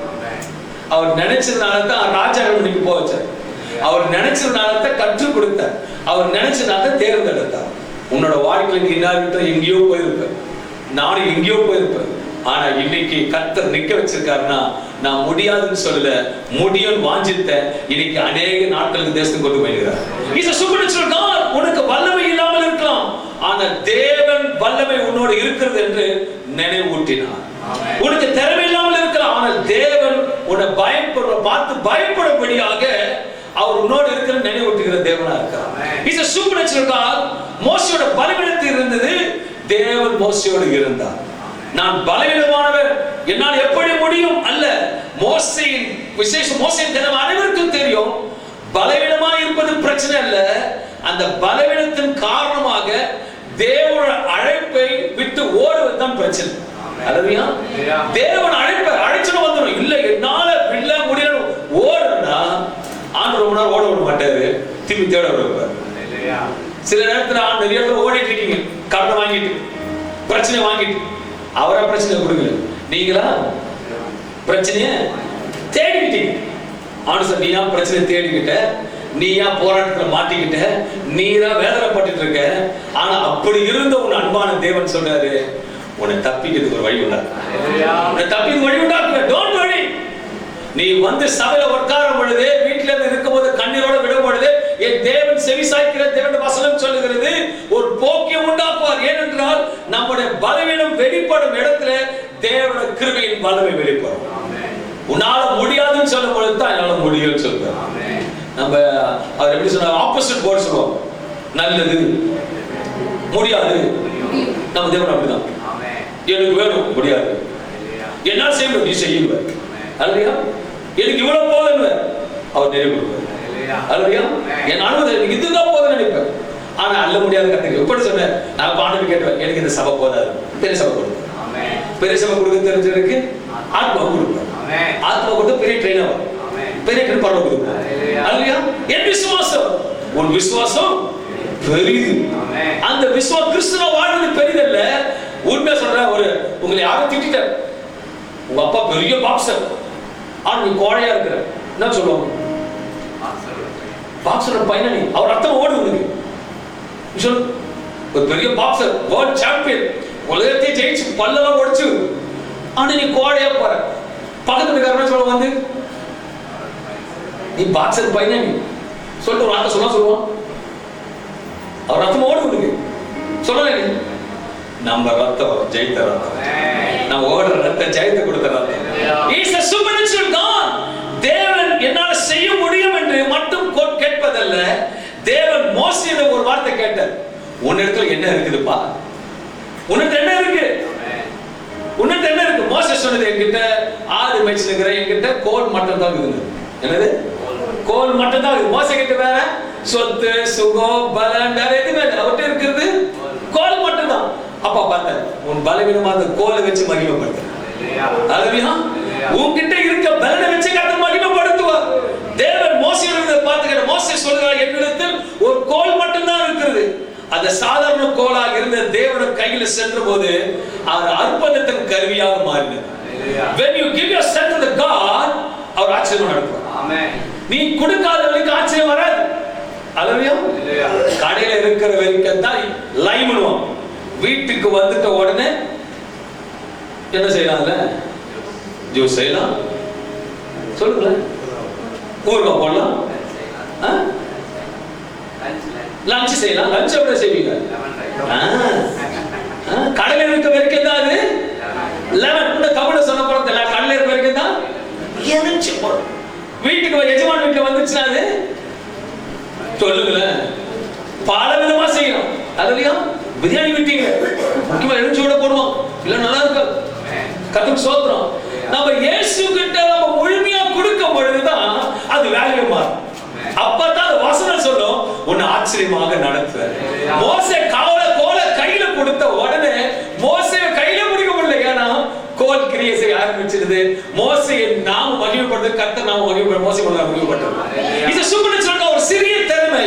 அவர் நினைச்சதுனால தான் ராஜாக்கள் இன்னைக்கு போச்சார். அவர் நினைச்சதுனால தான் கற்றுக் கொடுத்தார். அவர் நினைச்சதுனால தான் தேர்ந்தெடுத்தார். உன்னோட வாழ்க்கையில இன்னார்கிட்ட எங்கேயோ போயிருப்ப, நானும் எங்கேயோ போயிருப்பேன். ஆனா இன்னைக்கு கர்த்தர் நிக்க வச்சிருக்காருன்னா நான் முடியாதுன்னு சொல்லல, முடியும் வாஞ்சித்த இன்னைக்கு அநேக நாட்களுக்கு தேசத்துக்கு கொண்டு போயிருக்கிறார். Is a supernatural God. உனக்கு வல்லமை இல்லாமல் இருக்கலாம், ஆனா தேவன் வல்லமை உன்னோடு இருக்கிறது என்று நினைவூட்டினார். உனக்கு திறமை இல்லாமல் இருக்கலாம், ஆனால் தேவன் உன்னை பார்த்து பயப்படும்படியாக அவர் உன்னோடு இருக்கிற நினைவூட்டுகிற தேவனா இருக்கிறார். Is a supernatural God. மோசேயோட பலவீனத்தில் இருந்தது, தேவன் மோசேயோடு இருந்தார். நான் பலவீனமானவர், என்னால் எப்படி முடியும் அல்ல. மோசேயின் விசேஷம், மோசேயின் தினம் அனைவருக்கும் தெரியும். பலவீனமா இருப்பது பிரச்சனை அல்ல, அந்த பலவீனத்தின் காரணமாக தேவனோட அழைப்பை விட்டு ஓடுவதுதான் பிரச்சனை. அல்லேலூயா. தேவன் அழைச்சுட்டு வந்துடும். இல்ல என்னால இல்ல முடியல ஓடுனா ஆண்டவர் ரொம்ப நேரம் ஓட விட மாட்டாரு, திரும்பி தேட விடுவார். சில நேரத்துல நிறைய பேர் ஓடிட்டு இருக்கீங்க, கடன் வாங்கிட்டு பிரச்சனை வாங்கிட்டு. அவரா பிரச்சனை கொடுக்கல, நீங்களா பிரச்சனைய தேடிக்கிட்டீங்க. ஆண்டவர் நீயா பிரச்சனை தேடிக்கிட்ட, நீயா போராட்டத்துல மாட்டிக்கிட்ட, நீரா வேதனைப்பட்டு இருக்க. ஆனா அப்படி இருந்த உன் அன்பான தேவன் சொல்றாரு, உன்னை தப்பிக்கிறதுக்கு ஒரு வழி உண்டாக்கு. உன்னை தப்பிக்க வழி உண்டாக்கு. Don't worry. நீ வந்து சபையில உட்காரும் பொழுது, வீட்டுல இருந்து இருக்கும் போது கண்ணீரோட விடும் பொழுது, என் தேவன் செவி சாய்க்கிற தேவன் வசனம் சொல்லுகிறது, ஒரு போக்கியம் உண்டாக்குவார். ஏனென்றால் நம்முடைய பலவீனம் வெளிப்படும் இடத்துல தேவனுடைய கிருபையின் வல்லமை வெளிப்படும். உன்னால முடியாதுன்னு சொல்லும் பொழுது தான் என்னால முடியும்னு சொல்றாரு. நம்ம அவர் எப்படி சொன்னார், ஆப்போசிட் போர்டு சொல்லுவோம், நல்லது முடியாது. நம்ம தேவன் அப்படிதான், எனக்கு வேணும் முடியாது, என்னால் செய்ய முடியும் நீ செய்யுங்க. அல்லையா, எனக்கு இவ்வளவு போதுன்னு அவர் நிறைவு கொடுப்பார். அல்லையா, என் அனுமதி எனக்கு இதுதான் போதுன்னு நினைப்பேன். ஆனா அல்ல முடியாது கத்துக்க. எப்படி சொன்னேன், நான் பாண்டவர் கேட்டுவேன், எனக்கு இந்த சபை போதாது, பெரிய சபை கொடுப்பேன். பெரிய சபை கொடுக்க தெரிஞ்சவருக்கு ஆத்மா கொடுப்பேன். ஆத்மா கொடுத்து பெரிய ட்ரெயினர் வரும், பெரிய ட்ரெயின் பரவ கொடுப்பேன். அல்லையா, என் விசுவாசம், உன் விசுவாசம் பெரிது. அந்த விசுவாசம் கிறிஸ்துவ வாழ்வது பெரிதல்ல. உண்மை சொல்ற, ஒரு உங்களை யாரும் திட்டார், உங்க அப்பா பெரிய பாக்ஸர், ஆனா நீ கோழையா இருக்கிற, என்ன சொல்லுவாங்க, பாக்ஸர் பையனி, அவர் ரத்தம் ஓடு உனக்கு. ஒரு பெரிய பாக்ஸர், வேர்ல்ட் சாம்பியன், உலகத்தையே ஜெயிச்சு பல்லெல்லாம் உடைச்சு, ஆனா நீ கோழையா போற. பக்கத்துல இருக்காருன்னா சொல்ல வந்து நீ பாக்ஸர் பையனா நீ சொல்லிட்டு ஒரு வார்த்தை சொல்லுவான். அவர் ரத்தம் ஓடுது சொல்லல. நீ நம்ம ரத்தம் ஜெயித்த ரத்தம், நம்ம ஓடுற ரத்தம் ஜெயித்து கொடுத்த ரத்தம். Is a supernatural God. தேவன் என்னால செய்ய முடியும் என்று மட்டும் கேட்பதல்ல. தேவன் மோசேயிடம் ஒரு வார்த்தை கேட்டார். உன்னிடத்துல என்ன இருக்குதுப்பா? உன்னிடத்துல என்ன இருக்கு? உன்னிடத்துல என்ன இருக்கு? மோசே சொன்னது, என்கிட்ட ஆடு மேய்ச்சிருக்கிற, என்கிட்ட கோல் மட்டும் தான் இருக்குது. என்னது? கோல் மட்டும் தான் இருக்குது. மோசே கிட்ட வேற சொத்து சுகம் பலம் வேற எதுவுமே இல்லை. அவர்கிட்ட இருக்கிறது கோல் மட்டும் தான். அப்பா பார்த்த உன் பலவீனமா அந்த கோலை வச்சு மகிமைப்படுத்த. உன்கிட்ட இருக்க பலனை வச்சு கர்த்தர் மகிமைப்படுத்துவார். தேவன் மோசேயை பார்த்துக்கிற மோசே சொல்றார், என்னிடத்தில் ஒரு கோல் மட்டும் தான் இருக்கிறது. அந்த சாதாரண கோலாக இருந்த தேவன கையில சென்ற போது அவர் அற்புதத்தின் கருவியாக மாறினார். When you give yourself to the God, அவர் ஆச்சரியம் நடத்துவார். ஆமென். நீ கொடுக்காதவனுக்கு ஆச்சரியம் வராது. அல்லேலூயா. கடையில இருக்கிற வரைக்கும் தான் லைம்னுவான். வீட்டுக்கு வந்துட்ட உடனே என்ன செய்யலாம்ல? ஜூஸ் செய்யலாம், சொல்லுங்களேன், ஊறுகாய் போடலாம், லஞ்ச் செய்யலாம். லஞ்ச் எப்படி செய்வீங்க? கடையில் இருக்க வரைக்கும் தான் அது லெமன். இந்த தமிழ சொன்ன போறது கடையில் இருக்க வரைக்கும் தான் எரிஞ்சு போடும். வீட்டுக்கு எஜமான வீட்டுல வந்துச்சுன்னா அது சொல்லுங்களேன், பல விதமா செய்யணும். அதுலயா பிரியாணி விட்டீங்க, முக்கியமா எரிஞ்சோட போடுவோம், இல்ல நல்லா இருக்காது. கர்த்தருக்கு ஸ்தோத்திரம். நம்ம இயேசு கிட்ட நம்ம முழுமையா கொடுக்கும் பொழுதுதான் அது வேல்யூ மாறும். அப்பதான் வசனம் சொல்லும், உன்னை ஆச்சரியமாக நடத்துவார். மோசே கோலை கையில கொடுத்த உடனே மோசே கையில பிடிக்க முடியல. ஏன்னா கோல் கிரியை செய்ய ஆரம்பிச்சிருது. மோசையை நாம மகிமைப்படுது, கர்த்தர் நாம மகிமைப்படுது, மோசை மகிமைப்படுது. இது சூப்பர்நேச்சுரல். ஒரு சிறிய திறமை,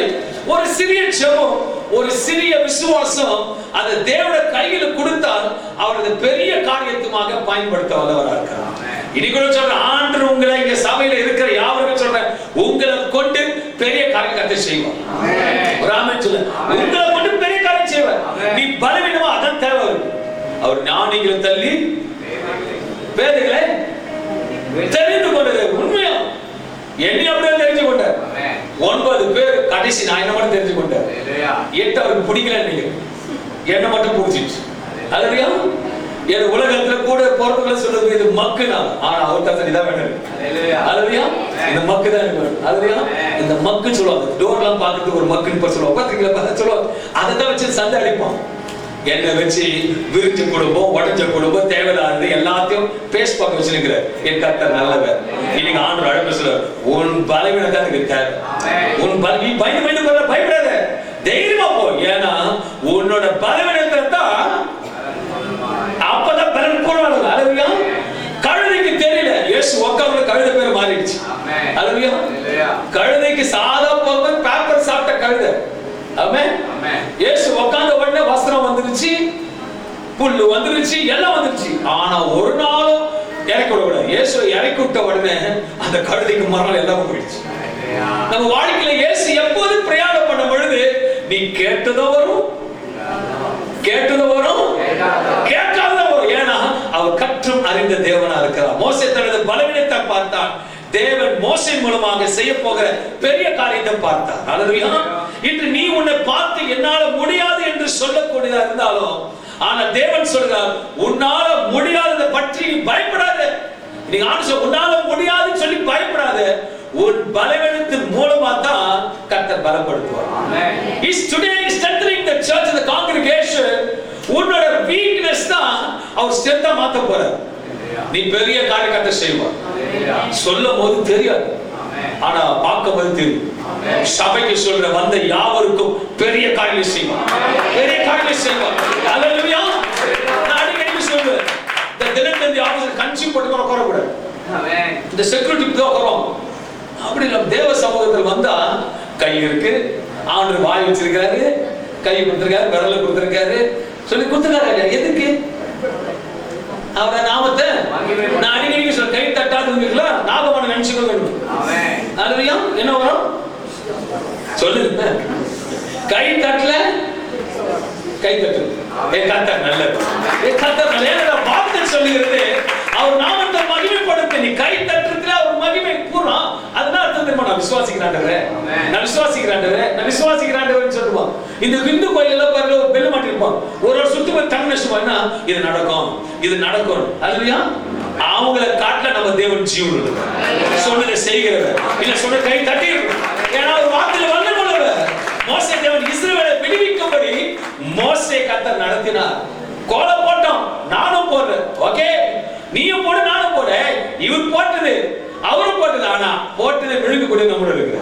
ஒரு சிறிய ஜெபம், ஒரு சிறிய விசுவாசம் அந்த தேவனுடைய கையில கொடுத்தால் அவரது பெரிய காரியத்துமாக பயன்படுத்த வல்லவராக இருக்கிறார். இன்னைக்கு கூட சொல்ற ஆண்டவர் உங்களை இங்க சபையில இருக்கிற யாவருக்கும் சொல்ற, உங்களை கொண்டு பெரிய காரியம் கர்த்தர் செய்வார். ஆமென் சொல்ல. உங்களை கொண்டு பெரிய காரியம் செய்வார். நீ பலவீனமா அதான் தேவை. அவர் ஞானிகளை தள்ளி வேதங்களை தெரிந்து கொண்டது உண்மையா. என்னை அப்படியே தெரிஞ்சு கொண்டார். 9 பேர் கடைசி நான் என்ன மட்டும் தெரிஞ்சு கொண்டார். 8 அவருக்கு பிடிக்கல, நீங்க என்ன மட்டும் பிடிச்சிச்சு. அல்லையா? என் உலகத்துல கூட பொறுப்புகளை சொல்றது இது மக்குனா, ஆனா அவர் தான் சரிதான் வேணும். அல்லையா? இந்த மக்கு தான் வேணும். அல்லையா? இந்த மக்கு சொல்லுவாங்க, டோர்லாம் பார்த்துட்டு ஒரு மக்குன்னு சொல்லுவாங்க, பாத்தீங்களா? பார்த்தா சொல்லுவாங்க, அதை தான் வச்சு சண்டை அடிப்பான். என்னை வச்சு விரிஞ்ச குடும்பம், உடஞ்ச குடும்பம், தேவையில்லாது எல்லாத்தையும் பேஸ் பார்க்க வச்சிருக்கிறார். என் கர்த்தர் நல்லவர். இன்னைக்கு ஆண்டவர் அழைப்பு சொல்றார், உன் பலவீனம் தான் எனக்கு தேவை. உன் நீ பயந்து பயப்படாத, தைரியமா போ. ஏன்னா உன்னோட பலவீனத்தை தான் அப்பதான் பலன் கூட வரும். அல்லேலூயா. கழுதைக்கு தெரியல, இயேசு உட்கார்ந்து கழுதை பேர் மாறிடுச்சு. அல்லேலூயா. கழுதைக்கு சாதா போறது பேப்பர் சாப்பிட்ட கழுதை. ஆமென். இயேசு உட்கார்ந்த உடனே வஸ்திரம் வந்துருச்சு, புல்லு வந்துருச்சு, எல்லாம் வந்துருச்சு. ஆனா ஒரு நாளும் இறக்கி விடக்கூடாது. இயேசு இறக்கி விட்ட உடனே அந்த கழுதைக்கு மரணம் எல்லாம் போயிடுச்சு. நம்ம வாழ்க்கையில இயேசு எப்போது பிரயாணம் பண்ண பொழுது நீ கேட்டதோ வரும், கேட்டதோ வரும், கேட்காததோ வரும். ஏன்னா அவர் கற்றும் அறிந்த தேவனா இருக்கிறார். மோசே தனது பலவீனத்தை பார்த்தான். தேவன் மோசே மூலமாக செய்ய போகிற பெரிய காரியத்தை பார்த்தார். அல்லேலூயா. இன்று நீ உன்னை பார்த்து என்னால முடியாது என்று சொல்லக்கூடியதா இருந்தாலும், ஆனா தேவன் சொல்றார், உன்னால முடியாததை பற்றி நீ பயப்படாத. நீங்க ஆண்டு உன்னால முடியாதுன்னு சொல்லி பயப்படாத. உன் பலவீனத்தின் மூலமா தான் கர்த்தர் பலப்படுத்துவார். ஆமென். Is today strengthening the church and the congregation. உன்னோட வீக்னஸ் தான் அவர் ஸ்ட்ரெngth-ஆ மாத்த போறார். நீ பெரிய காரியத்தை செய்வார். சொல்லும் போது தெரியாது, ஆனா பார்க்கும் போது தெரியும். சபைக்கு சொல்ற வந்த யாவருக்கும் பெரிய காரியம் செய்வார், பெரிய காரியம் செய்வார். அல்லேலூயா. நான் அடிக்கடி சொல்லுவேன், இந்த தினத்தந்தி ஆபீஸ்ல கஞ்சி போட்டு உட்காரக்கூடாது. இந்த செக்யூரிட்டி தான் உட்காரும். அப்படி நம்ம தேவ சமூகத்தில் வந்தா கை இருக்கு, ஆண்டவர் வாய் வச்சிருக்காரு, கை கொடுத்திருக்காரு, விரல கொடுத்திருக்காரு, சொல்லி கொடுத்துருக்காரு. எதுக்கு? அவர நாமத்தை நான் அடிக்கடி சொல்ல, கை தட்டாதுங்களா ஞாபகம் நினைச்சுக்க வேண்டும். அல்லேலூயா. என்ன வரும் சொல்லுங்க. கை தட்டல, கை தட்டு. கர்த்தர் நல்லது, கர்த்தர் நல்லது. வார்த்தை சொல்லுகிறது அவர் நாமத்தை மகிமைப்படுத்த. நீ கை தட்டுறதுல அவர் மகிமை பூர்ணம். அதனால அர்த்தம் தெரியுமா? நான் விசுவாசிக்கிறாண்டவரே, நான் விசுவாசிக்கிறாண்டவரே, நான் விசுவாசிக்கிறாண்டவரேன்னு சொல்லுவான். இந்த ஹிந்து கோயில்ல பாருங்க, ஒரு பெல் மாட்டிருப்பான். ஒரு சுத்து போய் தங்க நஷ்டமா இது நடக்கும், இது நடக்கும். அல்லையா? அவங்கள காட்டுல நம்ம தேவன் ஜீவன் சொன்னதை செய்கிறவர் இல்ல, சொன்ன கை தட்டி. ஏன்னா ஒரு வார்த்தையில வல்லமை உள்ளவர். மோசே தேவன் இஸ்ரவேலை விடுவிக்கும்படி மோசே கர்த்தர் நடத்தினார். கோல போட்டோம், நானும் போடுறேன். ஓகே, நீயும் போடு, நானும் போட. இவர் போட்டது அவரும் போட்டது. ஆனா போட்டதை விழுங்க கூட நம்மளோட இருக்கு.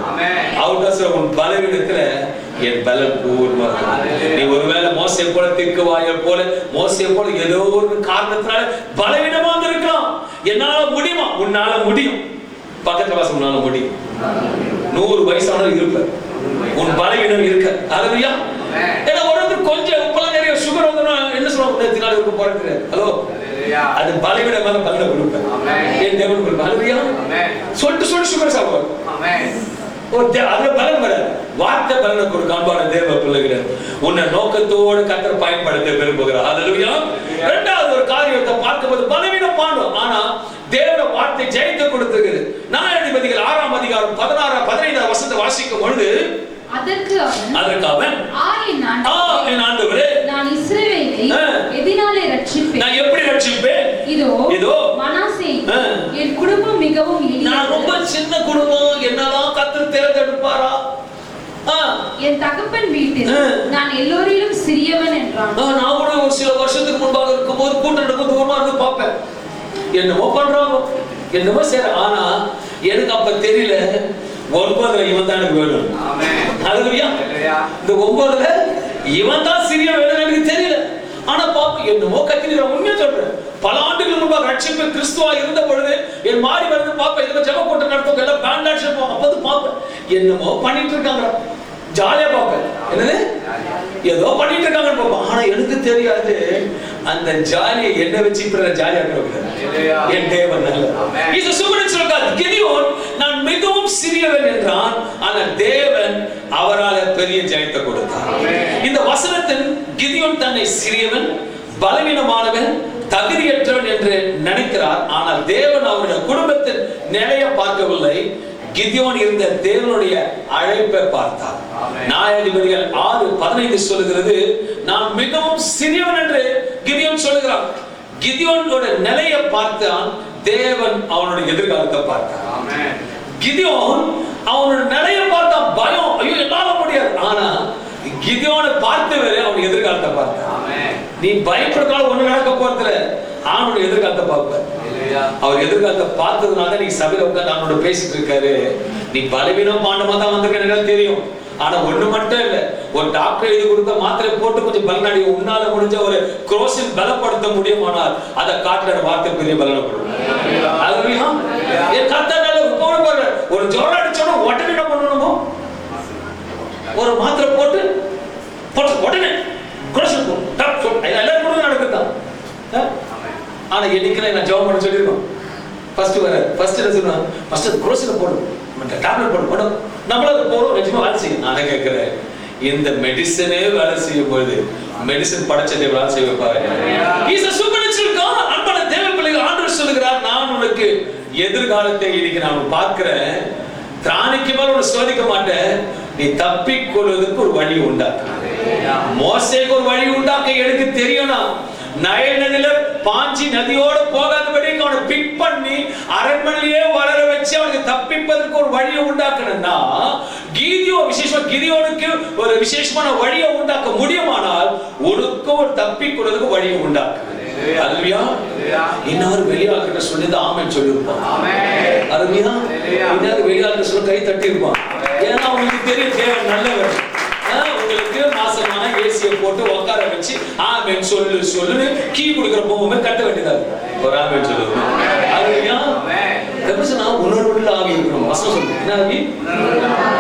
அவர் உன் பலவீனத்துல என் பலன் பூர்வமா. நீ ஒருவேளை மோசே போல திக்குவாய போல, மோசே போல ஏதோ ஒரு காரணத்தினால பலவீனமா இருக்கலாம். என்னால முடியுமா? உன்னால முடியும். பக்கத்துல வாசம் உன்னால முடியும். 100 வயசானாலும் இருப்ப, உன் பலவீனம் இருக்க. அல்லேலூயா. ஏன்னா ஒருத்தர் கொஞ்சம் உப்பெல்லாம் நிறைய சுகர் வந்தா என்ன சொல்லுவாங்க? தினால இருக்க போறது. ஹலோ, அது பலவீனமான பலனை கொடுப்பேன். என் தேவன் பலவீனா சொல்லிட்டு சுகர் சாப்பிடுவார். அது பலன் வர வார்த்தை பலனை கொடுக்க. அன்பான தேவ பிள்ளைகளே, உன்னை நோக்கத்தோடு கர்த்தர் பயன்படுத்த விரும்புகிறார். அல்லேலூயா. இரண்டாவது ஒரு காரியத்தை பார்க்கும்போது பலவீனம் பாடும், ஆனா தேவ வார்த்தை ஜெயத்தை கொடுத்துகிறது. நியாயாதிபதிகள் 6ஆம் அதிகாரம் 16 15 வசனத்தை வாசிக்கும் பொழுது அதற்கு அவன் என் ஆண்டவரே, நான் இஸ்ரவேலை எதினாலே ரட்சிப்பேன்? நான் எப்படி ரட்சிப்பேன்? இதோ மனாசே என் குடும்பம் மிகவும் எளியது. நான் ரொம்ப சின்ன குடும்பம், என்னதான் கர்த்தர் தேர்ந்தெடுப்பாரா? என் தகப்பன் வீட்டில் நான் எல்லோரிலும் சிறியவன் என்றான். நான் கூட ஒரு சில வருஷத்துக்கு முன்பாக இருக்கும்போது கூட்டம் நடக்கும் தூரமா இருந்து பார்ப்பேன். என்னமோ பண்றாங்க, என்னமோ சரி. ஆனா எனக்கு அப்ப தெரியல 9 இவன் தான் எனக்கு வேணும். அல்லேலூயா. இந்த 9 இவன் தான் சிறிய வேணும் எனக்கு தெரியல. ஆனா பாப்ப என்னமோ கத்திர உண்மையா சொல்றேன். பல ஆண்டுகள் முன்பாக ரட்சிப்பு கிறிஸ்துவா இருந்த பொழுது என் மாறி வந்து பாப்ப இதுல ஜெப கூட்டம் நடத்தும் எல்லாம் பேண்ட் ஆக்ஷன் போவோம். அப்போது பாப்பேன் என்னமோ பண்ணிட்டு இருக்காங்க. ஜாலியா பாப்பேன். என்னது ஏதோ பண்ணிட்டு இருக்காங்கன்னு பாப்பேன். ஆனா எனக்கு தெரியாது அந்த ஜாலியை என்ன வச்சு ஜாலியா இருக்கிறது. என் தேவன் நல்லவர். இது சூப்பர்நேச்சுரல் காட். கிதியோன் நான் மிகவும் சிறியவன் என்றான், ஆனால் தேவன் அவரால் பெரிய ஜெயத்தை கொடுத்தார். இந்த வசனத்தின் கிதியோன் தன்னை சிறியவன், பலவீனமானவன், தகுதியற்றவன் என்று நினைக்கிறார். ஆனால் தேவன் அவருடைய குடும்பத்தின் நிலையை பார்க்கவில்லை. கிதியோன் இருந்த தேவனுடைய அழைப்பை பார்த்தார். நியாயாதிபதிகள் 6:15 சொல்லுகிறது, நான் மிகவும் சிறியவன் என்று கிதியோன் சொல்லுகிறான். கிதியோனோட நிலையை பார்த்தான், தேவன் அவனுடைய எதிர்காலத்தை பார்த்தார். கிதியோன் அவனோட நிலையை பார்த்தான், பயம், ஐயோ என்னால முடியாது. ஆனா கிதியோனை பார்த்து அவனுடைய எதிர்காலத்தை பார்த்தான். நீ பயப்படுறதால ஒண்ணு நடக்க போறதுல அவனுடைய எதிர்காலத்தை பார்ப்ப. அவர் எதிர்காலத்தை பார்த்ததுனால நீ சபையில உட்கார்ந்து அவனோட பேசிட்டு இருக்காரு. நீ பலவீனம் பாண்டமா தான் வந்திருக்க எனக்கு தெரியும். ஆனா ஒண்ணு மட்டும் இல்ல, ஒரு டாக்டர் எழுதி கொடுத்த மாத்திரை போட்டு கொஞ்சம் பலனடி உன்னால முடிஞ்ச ஒரு குரோசின் பலப்படுத்த முடியுமானால் அதை காட்டுற வார்த்தை பெரிய பலனை கொடுக்கும். அல்லேலூயா. ஏன் கர்த்தரால ஒரு ஜோரம் அடிச்சோட உடனே என்ன பண்ணணுமோ ஒரு மாத்திரை போட்டு உடனே குரோசின் போட்டு எல்லாரும் கூட நடக்குதான். ஆனா என்னைக்கு நான் ஜெபம் பண்ண சொல்லிருக்கோம். ஃபர்ஸ்ட் என்ன சொல்லுவாங்க? ஃபர்ஸ்ட் குரோசின் போடும், டேப்லெட் போடும், நம்மளால போறோம். நிஜமா வேலை செய்யும். நான் கேட்கிறேன், இந்த மெடிசனே வேலை செய்யும் பொழுது மெடிசன் படைச்சதை வேலை செய்ய வைப்பாரு. Is a supernatural God. அன்பான தேவ பிள்ளைகள், ஆண்டவர் சொல்லுகிறார், நான் உனக்கு எதிர்காலத்தை இன்னைக்கு நான் பார்க்கிறேன். திராணிக்கு மேல உன்னை சோதிக்க மாட்டேன். நீ தப்பிக்கொள்வதற்கு ஒரு வழி உண்டாக்க. மோசேக்கு ஒரு வழி உண்டாக்க எனக்கு தெரியணும். நைல் நதியில பாஞ்சி நதியோட போகாதபடி அவனை பிக் பண்ணி அரண்மனையிலேயே வளர வச்சு அவனுக்கு தப்பிப்பதற்கு ஒரு வழியை உண்டாக்கணும்னா கிதியோனுக்கு ஒரு விசேஷமான வழியை உண்டாக்க முடியுமானால் உனக்கு ஒரு தப்பிக்கிறதுக்கு வழியை உண்டாக்கு. அல்லேலூயா. இன்னொரு வெளியாட்கிட்ட சொல்லிட்டு ஆமென் சொல்லிருப்பான். அல்லேலூயா. இன்னொரு வெளியாட்கிட்ட சொல்ல கை தட்டி இருப்பான். ஏன்னா அவங்களுக்கு தெரியும் தேவன் நல்லவர். உங்களுக்கு மாசமான ஏசியை போட்டு உட்கார வச்சு ஆமென் சொல்லு சொல்லுன்னு கீ கொடுக்கிற பொம்மை கட்ட வேண்டியதா ஒரு ஆமென் சொல்லுவோம். அல்லேலூயா. கபிசனா உணர்வுள்ள ஆவி இருக்கணும். வசனம் சொல்லுது என்ன ஆவி?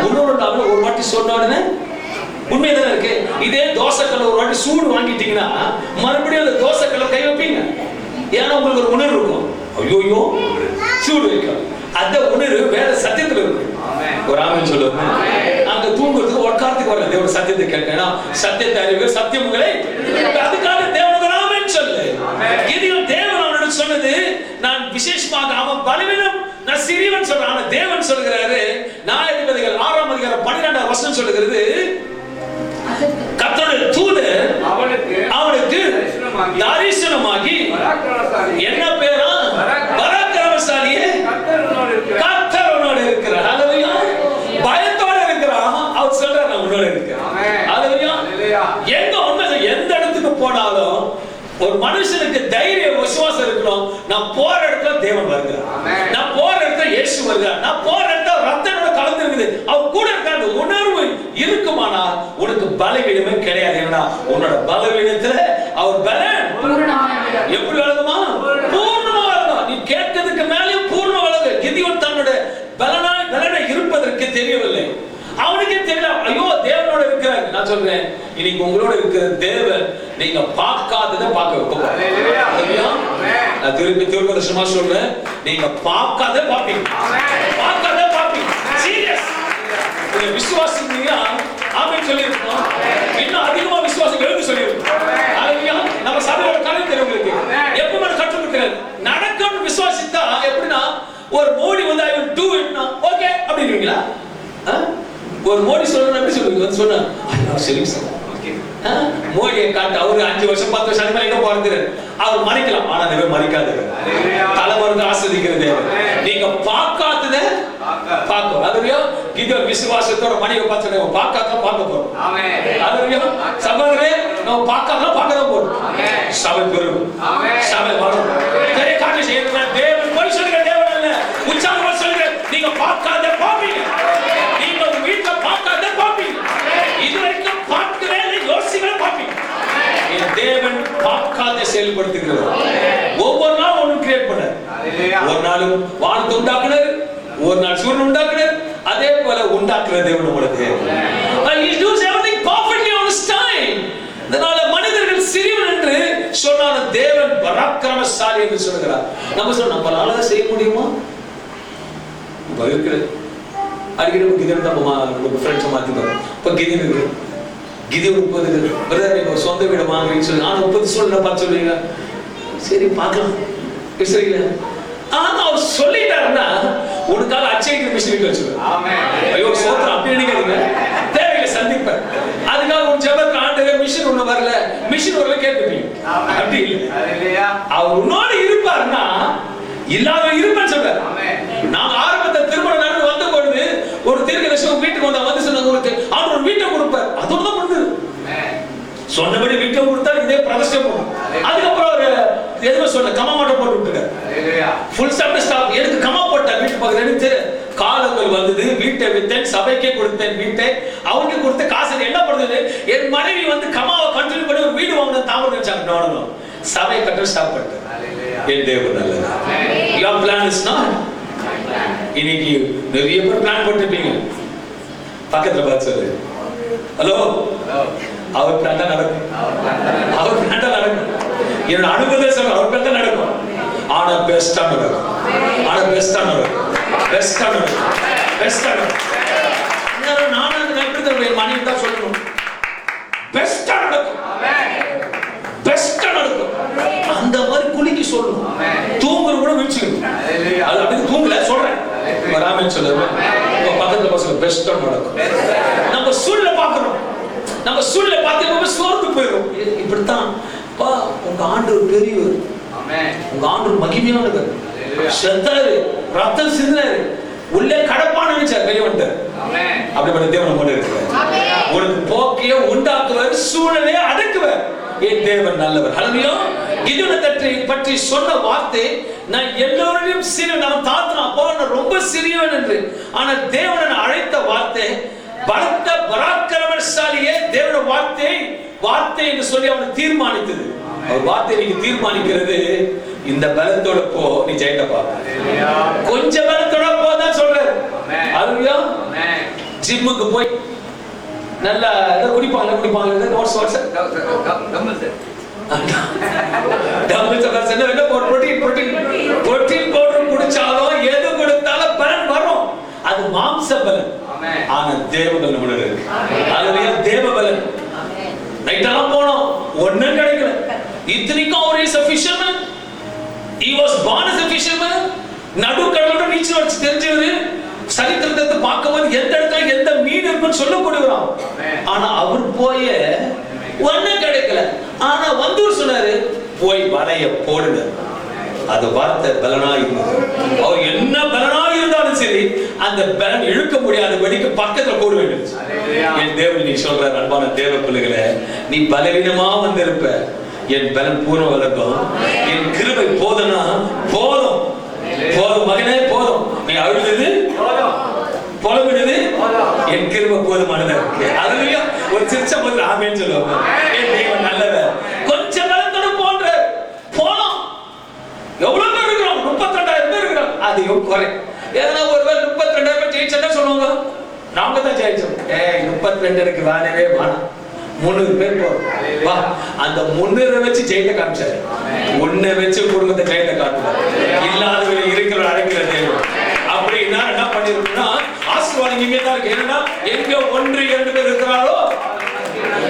உணர்வுள்ள ஆவி. ஒரு வாட்டி சொன்ன உடனே உண்மைதான் இருக்கு. இதே தோசைக்கல்ல ஒரு வாட்டி சூடு வாங்கிட்டீங்கன்னா மறுபடியும் அந்த தோசைக்கல்ல கை வைப்பீங்க. ஏன்னா உங்களுக்கு ஒரு உணர்வு இருக்கும். ஐயோ சூடு வைக்கும். அந்த உணர்வு வேற சத்தியத்துல இருக்கு. ஒரு ஆமென் சொல்லுவோம். அங்க தூங்குறதுக்கு உட்கார்றதுக்கு வரல. தேவன் சத்தியத்தை கேட்கணும். சத்தியத்தை அறிவு சத்தியம் உங்களை அதுக்காக தேவனுக்கு ஆமென் சொல்லு. கிதியோன் தேவன் அவனுக்கு சொன்னது சொல்லுது நான் விசேஷமாக அவன் பலவீனம் நான் சிறியவன் சொல்றான். ஆனா தேவன் சொல்கிறாரு நியாயாதிபதிகள் 6ஆம் அதிகாரம் 12ஆம் வசனம் சொல்லுகிறது கர்த்தருடைய தூதர் அவனுக்கு தரிசனமாகி என்ன பேரா பராக்கிரமசாலியே கர்த்தரோடு இருக்கிறார். ஹல்லேலூயா. பயத்தோட இருக்கிறான். அவர் சொல்றார் நான் உன்னோட இருக்கிறேன். ஹல்லேலூயா. எங்க உண்மை எந்த இடத்துக்கு போனாலும் ஒரு மனுஷனுக்கு தைரிய விசுவாசம் இருக்கணும். நான் போற இடத்துல தேவன் வருகிறார். நான் போற இடத்துல இயேசு வருகிறார். நான் போற இடத்துல ரத்தனோட கலந்து இருக்குது. அவர் கூட இருக்க அந்த உணர்வு இருக்குமானா உனக்கு பலவீனமே கிடையாது. ஏன்னா உன்னோட பலவீனத்துல அவர் பலன் எப்படி வளருமா? பூர்ணமா வளரும். நீ கேட்கிறதுக்கு மேலேயும் பூர்ண வளரு. கிதியோன் தன்னோட பலனை இருப்பதற்கு தெரியவில்லை. அவனுக்கே தெரியல. ஐயோ தேவனோட இருக்கிறார். நான் சொல்றேன் இன்னைக்கு உங்களோட இருக்கிற தேவன் நீங்க பார்க்காததை பார்க்க வைப்பார். நான் திருப்பி தரிசனமா சொல்றேன். நீங்க பார்க்காத பார்ப்பீங்க. பார்க்காத பார்ப்பீங்க. சீரியஸ். நீங்க விசுவாசிங்க ஆமென் சொல்லிருக்கோம். இன்னும் அதிகமா விசுவாசம் எழுந்து சொல்லிருக்கோம். ஹல்லேலூயா. நம்ம சபையோட கதை தெரியுங்களுக்கு எப்பவுமே கற்றுக்கிட்டேன். நடக்கணும் விசுவாசித்தா எப்படின்னா ஒரு மோடி வந்து ஐ வில் டு இட் நா ஓகே அப்படிங்களா? ஒரு மோடி சொல்லணும் எப்படி சொல்லுவீங்க? வந்து சொன்னா சரி சார் மோடியை காட்டு அவரு 5 வருஷம் 10 வருஷம் எங்க போறது அவர் மறிக்கலாம். ஆனா நீங்க மறிக்காது. தலைவருக்கு ஆஸ்வதிக்கிறது நீங்க பார்க்காதத பார்க்க. அதுலயோ இது விசுவாசத்தோட மணியை பார்த்து பார்க்காத பார்க்க போறோம். அதுலயோ சகோதரே நம்ம பார்க்காத பார்க்கதான் போறோம். சபை பெரும் சபை வரும். பெரிய காரியம் செய்யற தேவன் போய் சொல்லுங்க. தேவன் அல்ல உச்சாரமா சொல்லுங்க. நீங்க பார்க்காத பார்ப்பீங்க. நீங்க வீட்ல பார்க்காத பார்ப்பீங்க. இதுவரைக்கும் பார்க்கவே யோசிக்கவே பார்ப்பீங்க. தேவன் பார்க்காத செயல்படுத்துகிறார். ஒவ்வொரு நாளும் ஒன்று கிரியேட் பண்ணார். ஒரு நாளும் வானத்தை உண்டாக்குனார். ஒரு நாள் சூரியன் உண்டாக்குனார். அதே போல உண்டாக்குற தேவன் உங்களுக்கு he does everything perfectly on his time. அதனால மனிதர்கள் சிறியவன் என்று சொன்னாலும் தேவன் பராக்கிரமசாலி என்று சொல்கிறார். நம்ம சொல்ல நம்மளால செய்ய முடியுமா? இருக்கிறது அடிக்கடி கிதியோன் நம்ம ஃப்ரெண்ட்ஸ் மாத்திப்பாரு. இப்போ கிதியோன் இருக்கு. கிதியோன் 30 பிரதர் நீங்க சொந்த வீடு வாங்குறீங்கன்னு சொல்லி நான் 30 சொல்ல பார்த்து சொல்லுவீங்க. சரி பார்க்கலாம் சரிங்களா? ஆனா அவர் சொல்லிட்டாருன்னா உனக்காக அச்சைக்கிற மிஷின் வீட்டு வச்சுருவேன். ஐயோ சோத்திரம் அப்படி நினைக்காதீங்க. தேவையில்லை சந்திப்பேன். அதுக்காக உன் ஜெபத்துக்கு ஆண்டவரே மிஷின் ஒண்ணு வரல மிஷின் வரல கேட்பீங்க. அப்படி இல்லை. அவர் உன்னோடு இருப்பாருன்னா இல்லாத இருப்பேன்னு சொல்றாரு. நான் ஆரம்பத்தில் திருமணம் நடந்து வந்த பொழுது ஒரு தீர்க்கதரிசி வீட்டுக்கு வந்தா வந்து சொன்னாங்க உங்களுக்கு அவர் ஒரு வீட்டை கொடுப்பார். அதோட தான் பண்ணுது. சொன்னபடி வீட்டை கொடுத்தா இதே பிரதர்ஷனம் பண்ணும். அதுக்கப்புறம் ஒரு எதுவுமே சொல்ல கமா மட்டும் போட்டு விட்டுருக்காரு. ஃபுல் ஸ்டாப் எனக்கு கமா போட்டா வீட்டு பக்கத்து காலங்கள் வந்தது. வீட்டை வித்தேன். சபைக்கே கொடுத்தேன். வீட்டை அவனுக்கு கொடுத்த காசு என்ன பண்ணுது? என் மனைவி வந்து கமாவை கண்டினியூ பண்ணி ஒரு வீடு வாங்கின தாமரை வச்சாங்க. நோடணும் சபை கட்ட ஸ்டாப் பண்ணிட்டேன். என் தேவன் நல்லது. your plan is not. இன்னைக்கு நிறைய பேர் பிளான் போட்டுருப்பீங்க. பக்கத்துல பார்த்து சொல்லு ஹலோ அவர் பிளான் தான் நடக்கும். அவர் பிளான் தான் நடக்கும். என்னோட அனுபவத்தை சொல்ல அவர் பிளான் தான் நடக்கும். ஆனா பெஸ்டா நடக்கும். ஆனா பெஸ்டா நடக்கும். பெஸ்டா நடக்கும். பெஸ்டா நடக்கும். நானும் அந்த எப்படி என் மனைவி தான் சொல்லணும். பெஸ்டா நடக்கும். பெஸ்டா நடக்கும். அந்த மாதிரி குளிக்கு சொல்லணும். தூங்குற கூட வீழ்ச்சிக்கணும். அது அப்படி தூங்கல சொல்றேன். ராமன் சொல்லுவேன் பக்கத்துல பசங்க பெஸ்டா நடக்கும். நம்ம சூழ்நிலை பார்க்கணும். நம்ம சூழ்நிலை பார்த்து சோர்ந்து போயிடும். இப்படித்தான் உங்க ஆண்டவர் பெரியவர். உங்க ஆண்டவர் மகிமையானவர். செத்தாரு ரத்தம் சிந்தினாரு உள்ளே கடப்பான்னு நினைச்சார் வெளியே வந்துட்டார். அப்படிப்பட்ட தேவன் நம்மோடு இருக்கிறார். உனக்கு போக்கிய உண்டாக்குவார். சூழ்நிலையை அடக்குவார். என் தேவன் நல்லவர். ஹல்லேலூயா. கிதியோனை பற்றி சொன்ன வார்த்தை நான் எல்லோரையும் சிறியவன் அவன் தாத்தனா அப்போ நான் ரொம்ப சிறியவன் என்று. ஆனால் தேவனை அழைத்த வார்த்தை பலத்த பராக்கிரமசாலியே தேவன வார்த்தை என்று சொல்லி அவனை தீர்மானித்தது. அவர் வார்த்தை நீங்க தீர்மானிக்கிறது இந்த பலத்தோட போ நீ ஜெயிக்க பாப்ப. கொஞ்சம் பலத்தோட போதான் சொல்றாரு. ஹல்லேலூயா. ஜிம்முக்கு போய் நல்லா குடிப்பாங்க நோட்ஸ் புரோட்டீன் பவுடர் குடிச்சாலும் எது கொடுத்தாலும் பலன் வரும். அது மாம்ச பலன். ஆனா தேவ பலன் உள்ள இருக்கு. அதுலயே தேவ பலன். நைட்டெல்லாம் போனோம் ஒண்ணும் கிடைக்கல. இத்தனைக்கும் ஒரு sufficient He was born as a fisherman. நடுக்கடலோட நீச்சல் அடிச்சு தெரிஞ்சவரு. சரித்திரத்தை பார்க்கும்போது எந்த இடத்துல எந்த மீன் இருக்குன்னு சொல்லக்கூடியவராம். ஆனா அவர் போய் ஒண்ணும் கிடைக்கல. ஆனா வந்தூர் சொன்னாரு, போய் வலைய போடுங்க. அது வார்த்தை பலனா இருந்தது. அவர் என்ன பலனா இருந்தாலும் சரி, அந்த பலன் இழுக்க முடியாதபடிக்கு பக்கத்துல போட வேண்டியது. என் தேவன் நீ சொல்ற அன்பான தேவ பிள்ளைகளே, நீ பலவீனமா வந்திருப்ப, என் பலன் பூர்ண வளர்க்கும். என் கிருபை போதும்னா போதும். போதும் மகனே, போதும். நீ அழுது புலம்பினது, என் கிருபை போதுமானதா இருக்கு. அதுலயும் ஒரு சிரிச்ச பதில் ஆமேன்னு சொல்லுவாங்க. என் தேவன் நல்லவர். கொஞ்சம் பலத்தோட போன்ற போலாம். எவ்வளவு பேர் இருக்கிறோம்? 32,000 பேர் இருக்கிறோம். அதிகம் குறை. ஏன்னா ஒருவேளை 32,000 பேர் ஜெயிச்சா சொல்லுவாங்க, நாங்க தான் ஜெயிச்சோம். 32 இருக்கு, வானவே வானம். 300 பேர் போறோம். வா, அந்த 300 வச்சு ஜெயித்த காமிச்சாரு. ஒன்ன வச்சு குடும்பத்தை ஜெயித்த காட்டுவார். இல்லாதவரை இருக்கிற அழைக்கிற தேவன். அப்படி நான் என்ன பண்ணிருக்கோம்னா, ஆசீர்வாதம் இங்கே தான் இருக்கு. ஏன்னா எங்க 1-2 பேர் இருக்கிறாரோ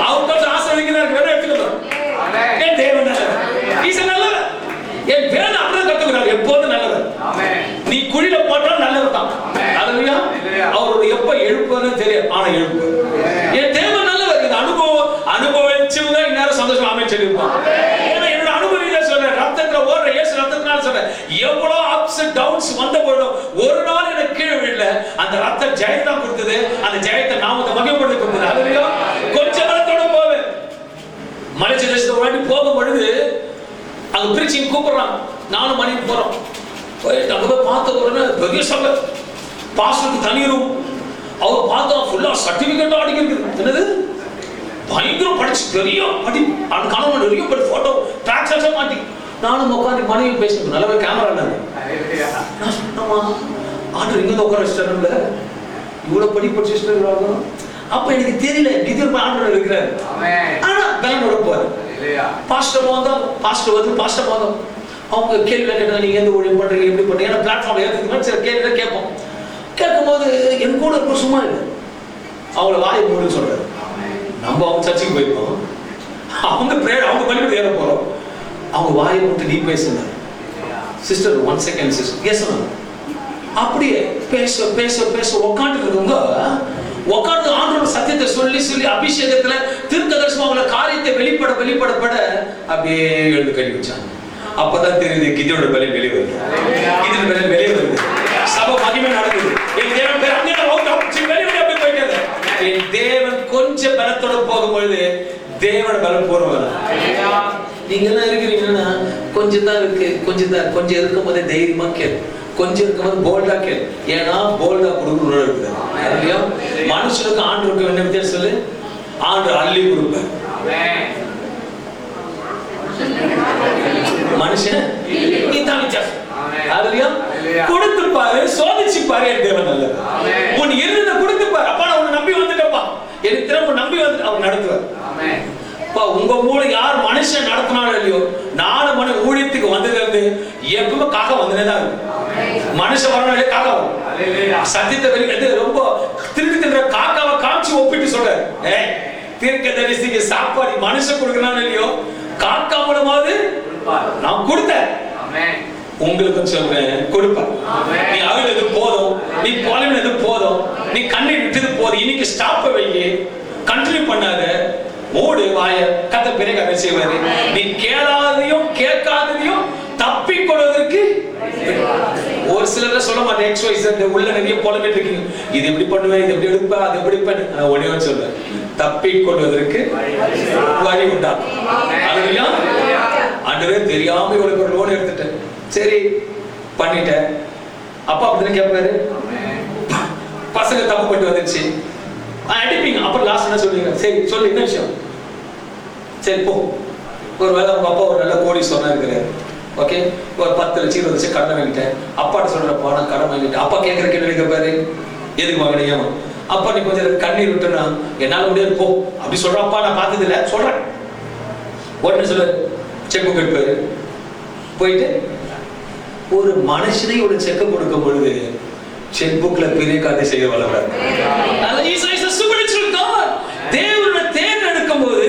அவங்க ஆசீர்வதிக்கிறார். வேற எடுத்துக்கணும். என் தேவன் நல்லவர். ஈசன் நல்லவர். என் வேலை அப்படியே கத்துக்கிறார். எப்போதும் நல்லவர். நீ குழியில போட்டாலும் நல்லவர் தான். அதுலயா அவரோட எப்ப எழுப்புன்னு தெரியாது. ஆனா எழுப்பு. என் தேவன் நல்லவர். இந்த அனுபவிச்சவங்க இந்நேரம் சந்தோஷம் ஆமே சொல்லியிருப்பாங்க. ஏன்னா என்னோட அனுபவம் சொல்றேன். ரத்தத்துல ஓடுற இயேசு ரத்தத்தினால சொல்றேன். எவ்வளவு அப்ஸ் அண்ட் டவுன்ஸ் வந்த போதும் ஒரு நாள் எனக்கு கீழே விழல. அந்த ரத்தம் ஜெயத்தை கொடுத்தது. அந்த ஜெயத்தை நாமத்தை மகிமைப்படுத்தி கொடுத்தது. அதுலயா கொஞ்சம் பலத்தோட போவேன். மலேசிய தேசத்தை ஒரு வாட்டி போகும் பொழுது அங்க பிரீச்சிங் கூப்பிடுறாங்க. நானும் மணிக்கு போறோம். போயிட்டு அங்க போய் பார்த்த உடனே பெரிய சபை, பாஸ்டருக்கு தனி ரூம். அவர் பார்த்தா ஃபுல்லா சர்டிபிகேட் அடிக்கிறது. என்னது பயங்கரம் படிச்சு பெரிய படி. அந்த கணவன் நிறைய படி போட்டோ ட்ராக்ஸ் மாட்டி நானும் உட்காந்து மனைவி பேசிட்டு நல்லவே கேமரா இருந்தாங்க. நான் சொன்னமா ஆண்டு இங்க உட்கார வச்சிட்டாருல, இவ்வளவு படி படிச்சுட்டு. அப்ப எனக்கு தெரியல இது ஆண்டு இருக்கிறாரு. ஆனா பலனோட போறாரு. பாஸ்டர் மோதம், பாஸ்டர் வந்து பாஸ்டர் மோதம். அவங்க கேள்வி கேட்டா, நீங்க எந்த ஊழியம் பண்றீங்க, எப்படி பண்றீங்க? ஏன்னா பிளாட்ஃபார்ம்ல ஏற்றுக்கணும். சில கேள்வி கேட்போம். கேட்கும்போது என் கூட இருக்க சும்மா இல்லை, அவங்கள வாயை மூடுன்னு சொல்றாரு. நம்ம அவங்க சர்ச்சுக்கு போயிருக்கோம், அவங்க பிரேயர் அவங்க பண்ணிட்டு ஏற போறோம். அவங்க வாயை மூட்டு நீ பேசுங்க சிஸ்டர், 1 செகண்ட் சிஸ்டர், எஸ் அப்படியே பேச பேச பேச உட்காந்து இருக்கவங்க உட்கார்ந்து ஆண்டோட சத்தியத்தை சொல்லி சொல்லி அபிஷேகத்துல தீர்க்கதரிசனம் அவங்கள காரியத்தை வெளிப்பட அப்படியே எழுந்து கட்டி வச்சாங்க. அப்பதான் தெரியுது கிதியோட பலி வெளியே வருது. கிதியோட பலி வெளியே வருது. சபை மகிமை நடக்குது. என் தேவன் போயிட்டாரு. என் தேவன் கொஞ்சம் பலத்தோட போகும்பொழுது தேவனோட பலம் போடுவாங்க. நீங்க எல்லாம் இருக்கிறீங்கன்னா கொஞ்சம் தான் இருக்கு, கொஞ்சம் இருக்கும் போதே தைரியமா கேளு. கொஞ்சம் இருக்கும்போது போல்டா கேளு. ஏன்னா போல்டா கொடுக்கணும் இருக்குது. மனுஷனுக்கு ஆண்டு என்ன வித்தியாசம் சொல்லு? ஆண்டு அள்ளி கொடுப்பேன், மனுஷன் நீ தான் வித்தியாசம். அதுலயா கொடுத்து பாரு, சோதிச்சு பாரு. என் தேவன் நல்லது. உன் இருந்த கொடுத்து பாரு. அப்பா நான் உன்னை நம்பி வந்துட்டப்பா, எனக்கு திரும்ப நம்பி வந்து அவர் நடத்துவார். உங்க மூலம் யார் மனுஷன் நடத்தினாலும் இல்லையோ, 4 மணி ஊழியத்துக்கு வந்ததுல இருந்து எப்பவுமே காக்கா வந்துனேதான் இருக்கு. மனுஷன் வரணும், காக்கா வரும். சத்தியத்தை வெளியே ரொம்ப திருடி தின்ற காக்காவை காமிச்சு ஒப்பிட்டு சொல்றாரு. தீர்க்கதரிசிக்கு சாப்பாடு மனுஷன் கொடுக்கறானோ இல்லையோ, காக்கா மூலமாவது நான் கொடுத்தேன். உங்களுக்கு சொல்றேன், கொடுப்பேன். நீ அழுது போதும், நீ புலம்பினது போதும், நீ கண்ணீர் விட்டது போதும். இன்னைக்கு ஸ்டாப் வைங்க, கண்டினியூ பண்ணாத, மூடு வாய. கத்த பெரிய கதை செய்வாரு. நீ கேளாதையும் கேட்காததையும் தப்பி கொள்வதற்கு ஒரு சிலர் சொல்ல மாட்டேன். XYZ உள்ள நிறைய புலம்பிட்டு இருக்கீங்க. இது எப்படி பண்ணுவேன், இது எப்படி எடுப்பா, அது எப்படி பண்ணு. நான் ஒண்ணே சொல்றேன், தப்பி கொள்வதற்கு வழி உண்டா. அதுலயா ஆண்டவரே தெரியாம இவளுக்கு ஒரு லோன் எடுத்துட்டேன், சரி பண்ணிட்டேன். அப்பா அப்படிதான் கேட்பாரு. பசங்க தப்பு பண்ணிட்டு வந்துருச்சு, அடிப்பீங்க. அப்புறம் லாஸ்ட் என்ன சொல்லுவீங்க? சரி சொல்லு, என்ன விஷயம்? சரி போ. ஒருவேளை உங்க அப்பா ஒரு நல்ல கோடீஸ்வரனா இருக்கிறாரு. ஓகே, ஒரு 10 லட்சம் 20 லட்சம் கடன் வாங்கிட்டேன். அப்பாட்ட சொல்றப்பா நான் கடன் வாங்கிட்டேன். அப்பா கேட்கிற கேள்வி கேட்பாரு, எதுக்கு வாங்கினீங்க? அப்பா நீ கொஞ்சம் கண்ணீர் விட்டுனா என்னால முடியாது போ அப்படி சொல்ற. அப்பா நான் பார்த்தது இல்லை சொல்றேன். உடனே சொல்ல செக் புக் எடுப்பாரு. போயிட்டு ஒரு மனுஷனை ஒரு செக் கொடுக்கும் பொழுது செக் புக்ல பெரிய காரியம் செய்ய வளர்றாரு. தேவனை தேர்ந்தெடுக்கும் போது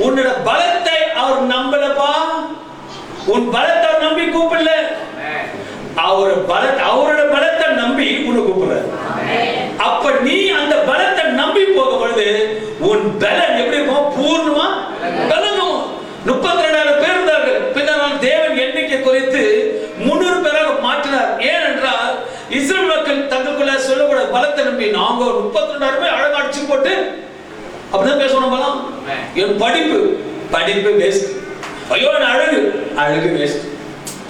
உன்னோட பலத்தை அவர் நம்பலப்பா. உன் பலத்தை நம்பி கூப்பிடல. அவரோட பலத்தை நம்பி உன்னை கூப்பிடுறாரு. அப்ப நீ அந்த பலத்தை நம்பி போகும் பொழுது உன் பலன் எப்படி இருக்கும்? பூர்ணமா பலனும். 32,000 பேர் இருந்தார்கள். பின்னால் தேவன் எண்ணிக்கை குறித்து 300 பேராக மாற்றினார். ஏனென்றால் இஸ்ரவேல் மக்கள் தங்களுக்குள்ள சொல்லக்கூட பலத்தை நம்பி நாங்க 32,000 பேர் அழகா அடிச்சு போட்டு அப்படிதான் பேசணும். பலம் என் படிப்பு வேஸ்ட். ஐயோ அழகு வேஸ்ட்.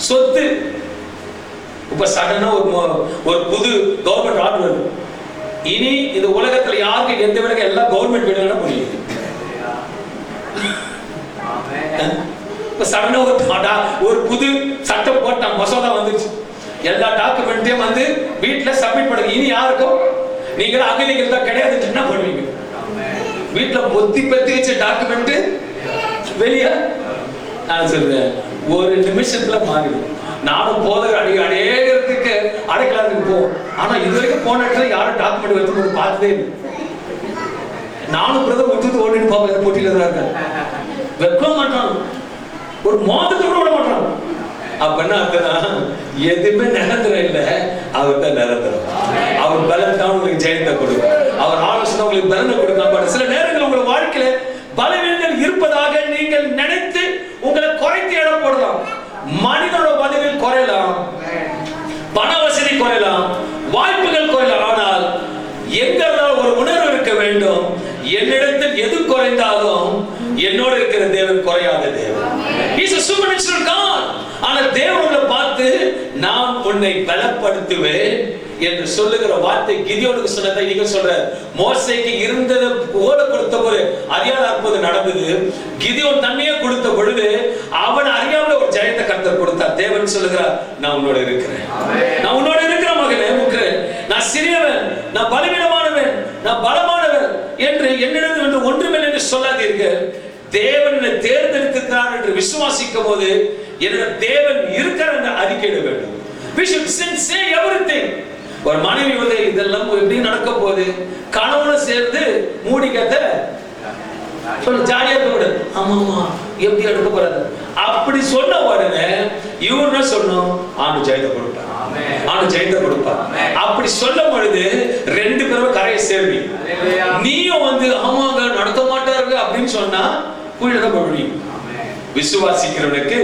சொத்து இப்ப சடனா ஒரு புது கவர்மெண்ட் ஆர்டர் வருது. இனி இந்த உலகத்துல யாருக்கு எந்த விட எல்லாம் கவர்மெண்ட் வீடுனா புரியுது. இப்ப சடனா ஒரு புது சட்டம் போட்ட மசோதா வந்துருச்சு. எல்லா டாக்குமெண்ட்டையும் வந்து வீட்டுல சப்மிட் பண்ணுங்க. இனி யாருக்கும் நீங்க அகதிகள் தான் கிடையாது. என்ன பண்ணுவீங்க? வீட்டுல பொத்தி பத்தி வச்ச டாக்குமெண்ட் வெளியே நான் சொல்றேன் ஒரு நிமிஷத்துல மாறிடும். நானும் போதகர் அநேகத்துக்கு அடைக்கலாத்துக்கு போவோம். ஆனா இது வரைக்கும் போன இடத்துல யாரும் டாக்குமெண்ட் எடுத்து பார்த்ததே இல்லை. நானும் பிரதமர் விட்டு ஓடிட்டு பார்ப்பேன். போட்டியில தான் இருக்காங்க. வைக்க மாட்டான். ஒரு மோதத்தை கூட விட மாட்டான். அப்ப என்ன அர்த்தம்? எதுவுமே நிரந்தரம் இல்லை. அவர் தான் நிரந்தரம். அவர் பலன் தான் உங்களுக்கு ஜெயத்தை கொடுக்கும். அவர் ஆலோசனை உங்களுக்கு பலனை கொடுக்கலாம். சில நேரங்கள் உங்கள் வாழ்க்கையில பலவீனங்கள் இருப்பதாக நீங்கள் நினைத்து உங்களை குறைத்து இடம் போடலாம். மனிதனோட பதவியில் குறையலாம், பண வசதி குறையலாம், வாய்ப்புகள் குறையலாம். ஆனால் எங்கெல்லாம் ஒரு உணர்வு இருக்க வேண்டும், என்னிடத்தில் எது குறைந்தாலும் என்னோட இருக்கிற தேவன் குறையாத தேவன். He's a supernatural God. ஆனா தேவனை பார்த்து நான் உன்னை பலப்படுத்துவேன் என்று சொல்லுகிற வார்த்தை கிதியோனுக்கு சொன்னதை நீங்க சொல்ற. மோசேக்கு இருந்ததை போல கொடுத்த போது அறியாத அற்புதம் நடந்தது. கிதியோன் தண்ணியே கொடுத்த பொழுது அவன் அறியாமல ஒரு ஜெயத்தை கர்த்தர் கொடுத்தார். தேவன் சொல்லுகிறார், நான் உன்னோட இருக்கிறேன். நான் உன்னோட இருக்கிற மகனே, நான் சிறியவன், நான் பலவீனமானவன், நான் பலமானவன் என்று என்னிடம் ஒன்றுமில்லை என்று சொல்லாதீர்கள். தேவன் தேர்ந்தெடுக்கிறார் என்று விசுவாசிக்கும் போது என்னோட தேவன் இருக்கிற என்று அறிக்கையிட வேண்டும். We should say everything. ஒரு மனைவி வந்து இதெல்லாம் எப்படி நடக்க போகுது, கணவனை சேர்ந்து மூடிக்கத்த சொல்ல ஜாலியா கூட ஆமாமா எப்படி எடுக்க போறாரு அப்படி சொன்ன உடனே இவங்க சொன்னோம் ஆண்டு ஜெயத்தை கொடுப்பார், ஆண்டு ஜெயத்தை கொடுப்பார். அப்படி சொல்லும் பொழுது 2 பேரும் கரையை சேர்வி. நீயும் வந்து ஆமாங்க நடத்த மாட்டாருங்க அப்படின்னு சொன்னா குழிதான் போடுவீங்க. விசுவாசிக்கிறவனுக்கு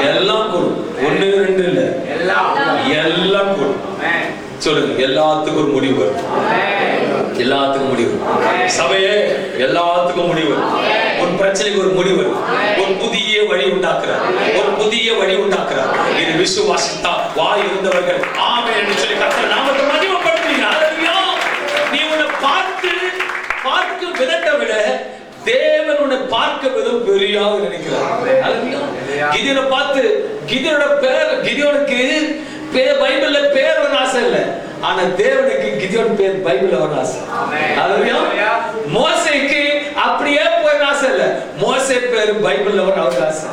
எல்லாம் கூடும். 1 2 இல்ல, எல்லாம் கூடும். சொல்லுங்க, எல்லாத்துக்கும் ஒரு முடிவு வரும். எல்லாத்துக்கும் முடிவு. சபையே எல்லாத்துக்கும் முடிவு. ஒரு பிரச்சனைக்கு ஒரு முடிவு. ஒரு புதிய வழி உண்டாக்குறார். ஒரு புதிய வழி உண்டாக்குறார். இது விசுவாசித்தா வாய் இருந்தவர்கள் ஆமென் என்று சொல்லி கர்த்தர் நாமத்தை மகிமைப்படுத்துவீங்க. ஹல்லேலூயா. நீ உன்னை பார்க்க விதத்தை விட தேவன் உன்னை பார்க்க விதம் பெரியாக நினைக்கிறார். கிதியோனை பார்த்து கிதியோட பேர், கிதியோனுக்கு பைபிள்ல பேர் ஒரு ஆசை இல்ல, ஆனா தேவனுக்கு கிதியோன் பேர் பைபிள்ல ஒரு ஆசை. ஹல்லேலூயா. மோசேக்கு அப்படியே போய் ஆசை இல்ல, மோசே பேர் பைபிள்ல ஒரு ஆசை.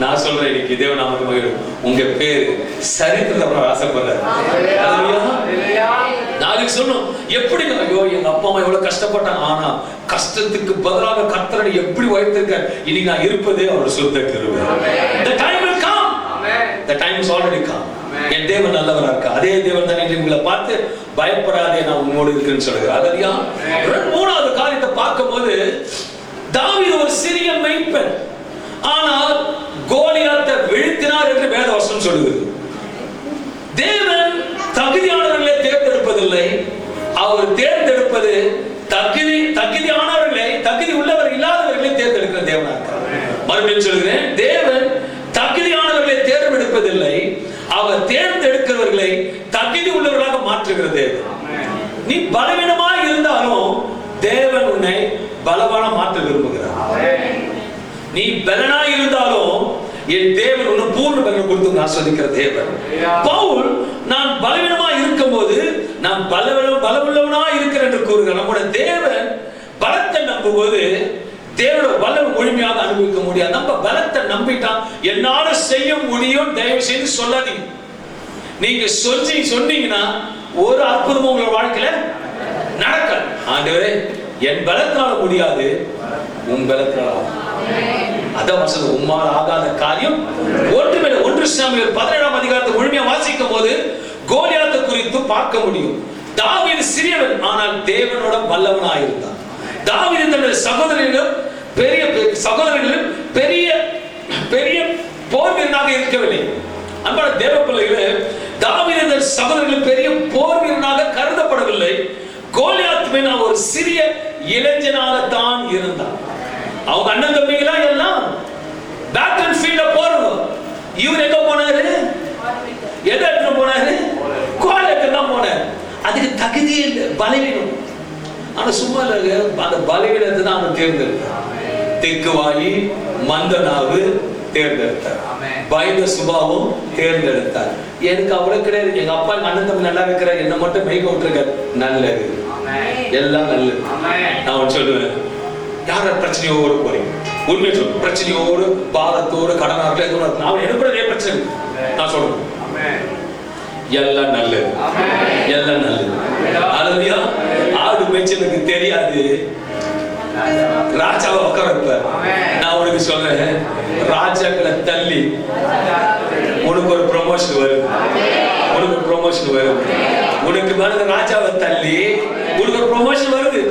நான் சொல்றேன் இன்னைக்கு தேவன் நமக்கு மகிழும். உங்க பேர் சரித்திரத்துல ஒரு ஆசைப்படுறாரு. ஹல்லேலூயா. நாளைக்கு சொன்னோம் எப்படி ஐயோ எங்க அப்பா அம்மா எவ்வளவு கஷ்டப்பட்டாங்க, ஆனா கஷ்டத்துக்கு பதிலாக கர்த்தரை எப்படி வைத்திருக்கார். இன்னைக்கு நான் இருப்பதே அவர் சொந்த கிருபை. The time will come. The time is already come. என் தேவன் நல்லவரா இருக்கா. அதே தேவன் தான் உங்களை பார்த்து பயப்படாதே நான் உங்களோடு இருக்கிறேன்னு சொல்லுகிறார். ஹல்லேலூயா. 3வது காரியத்தை பார்க்கும்போது தாவீது ஒரு சிறிய மேய்ப்பன், ஆனால் கோலியாத்தை வீழ்த்தினார் என்று வேதவசனம் சொல்லுகிறது. தேவன் தகுதியானவர்களை தேர்ந்தெடுப்பதில்லை, அவர் தேர்ந்தெடுப்பது தகுதியானவர்களை, தகுதி உள்ளவர் இல்லாதவர்களை தேர்ந்தெடுக்கிற தேவனா இருக்கிறார். மறுபடியும் சொல்கிறேன், தேவன் தகுதியானவர்களை தேர்ந்தெடுப்பதில்லை, அவர் தேர்ந்தெடுக்கிறவர்களை தகுதி உள்ளவர்களாக மாற்றுகிற தேவன். நீ பலவீனமா இருந்தாலும் தேவன் உன்னை பலவான மாற்ற விரும்புகிறார். நீ பலனா இருந்தாலும் என் தேவன் உன்னை பூர்ண பலனை கொடுத்து ஆஸ்வதிக்கிற தேவன். பவுல் நான் பலவீனமா இருக்கும் போது நான் பலவுள்ளவனா இருக்கிறேன் என்று கூறுகிறார். நம்முடைய தேவன் பலத்தை நம்பும்போது தேவனோட பலம் முழுமையாக அனுபவிக்க முடியாது. நம்ம பலத்தை நம்பிட்டான் என்னால செய்ய முடியும் தயவு செய்து சொல்லாதீங்க. நீங்க சொன்னீங்கன்னா ஒரு அற்புதமும் உங்க வாழ்க்கையில நடக்க. ஆண்டவரே என் பலத்தினால முடியாது, உன் பலத்தினால. அதான் உம்மால் ஆகாத காரியம் ஒன்றுமே. ஒன்று 1 சாமுவேல் 17ஆம் அதிகாரத்தை முழுமையா வாசிக்கும் போது கோலியாத்தை குறித்து பார்க்க முடியும். தாவீது சிறியவன், ஆனால் தேவனோட வல்லவனாக இருந்தான். தாவீது தன்னுடைய சகோதரர்களும் பெரிய பெரிய போர் வீரனாக இருக்கவில்லை. அன்பான தேவ பிள்ளைகளே, தாவீது தன் சகோதரர்கள் பெரிய போர் வீரனாக கருதப்படவில்லை. கோலியாத் மேல் ஒரு சிறிய இளைஞனாகத்தான் இருந்தான். அவங்க அண்ணன் தம்பிகளா எல்லாம் பேட்டில் ஃபீல்ட்ல போறோம். இவர் எங்க போனாரு? எதை எடுத்து போனாரு? கோலியாத்துக்கு தான் போனாரு. அதுக்கு தகுதியே இல்லை, பலவீனம். ஆனா சும்மா இல்ல, அந்த பலவீனத்தை தான் அவன் தேர்ந்தெடுத்தார். தெக்குவாயி மந்தனாவு தேர்ந்தெடுத்தார். பயந்த சுபாவம் தேர்ந்தெடுத்தார். எனக்கு அவ்வளவு கிடையாது. எங்க அப்பா எங்க அண்ணன் தம்பி நல்லா இருக்கிற, என்ன மட்டும் மெய்க்க விட்டுருக்க. நல்லது, எல்லாம் நல்லது. நான் சொல்லுவேன், யார பிரச்சனையோடு போறீங்க? உண்மை சொல்லு. பிரச்சனையோடு, பாரத்தோடு, கடனாக நான் எனக்கு பிரச்சனை நான் சொல்றேன், எல்லாம் நல்லது, எல்லாம் நல்லது. அல்லேலூயா. ஆடு மேய்ச்சலுக்கு தெரியாது, ராஜாவை உட்கார வைப்பார். நான் உனக்கு சொல்றேன், ராஜாக்களை தள்ளி உனக்கு ஒரு ப்ரமோஷன் வரும். உனக்கு ப்ரமோஷன் வரும். உனக்கு மேல ராஜாவை தள்ளி உனக்கு ஒரு ப்ரமோஷன் வருது.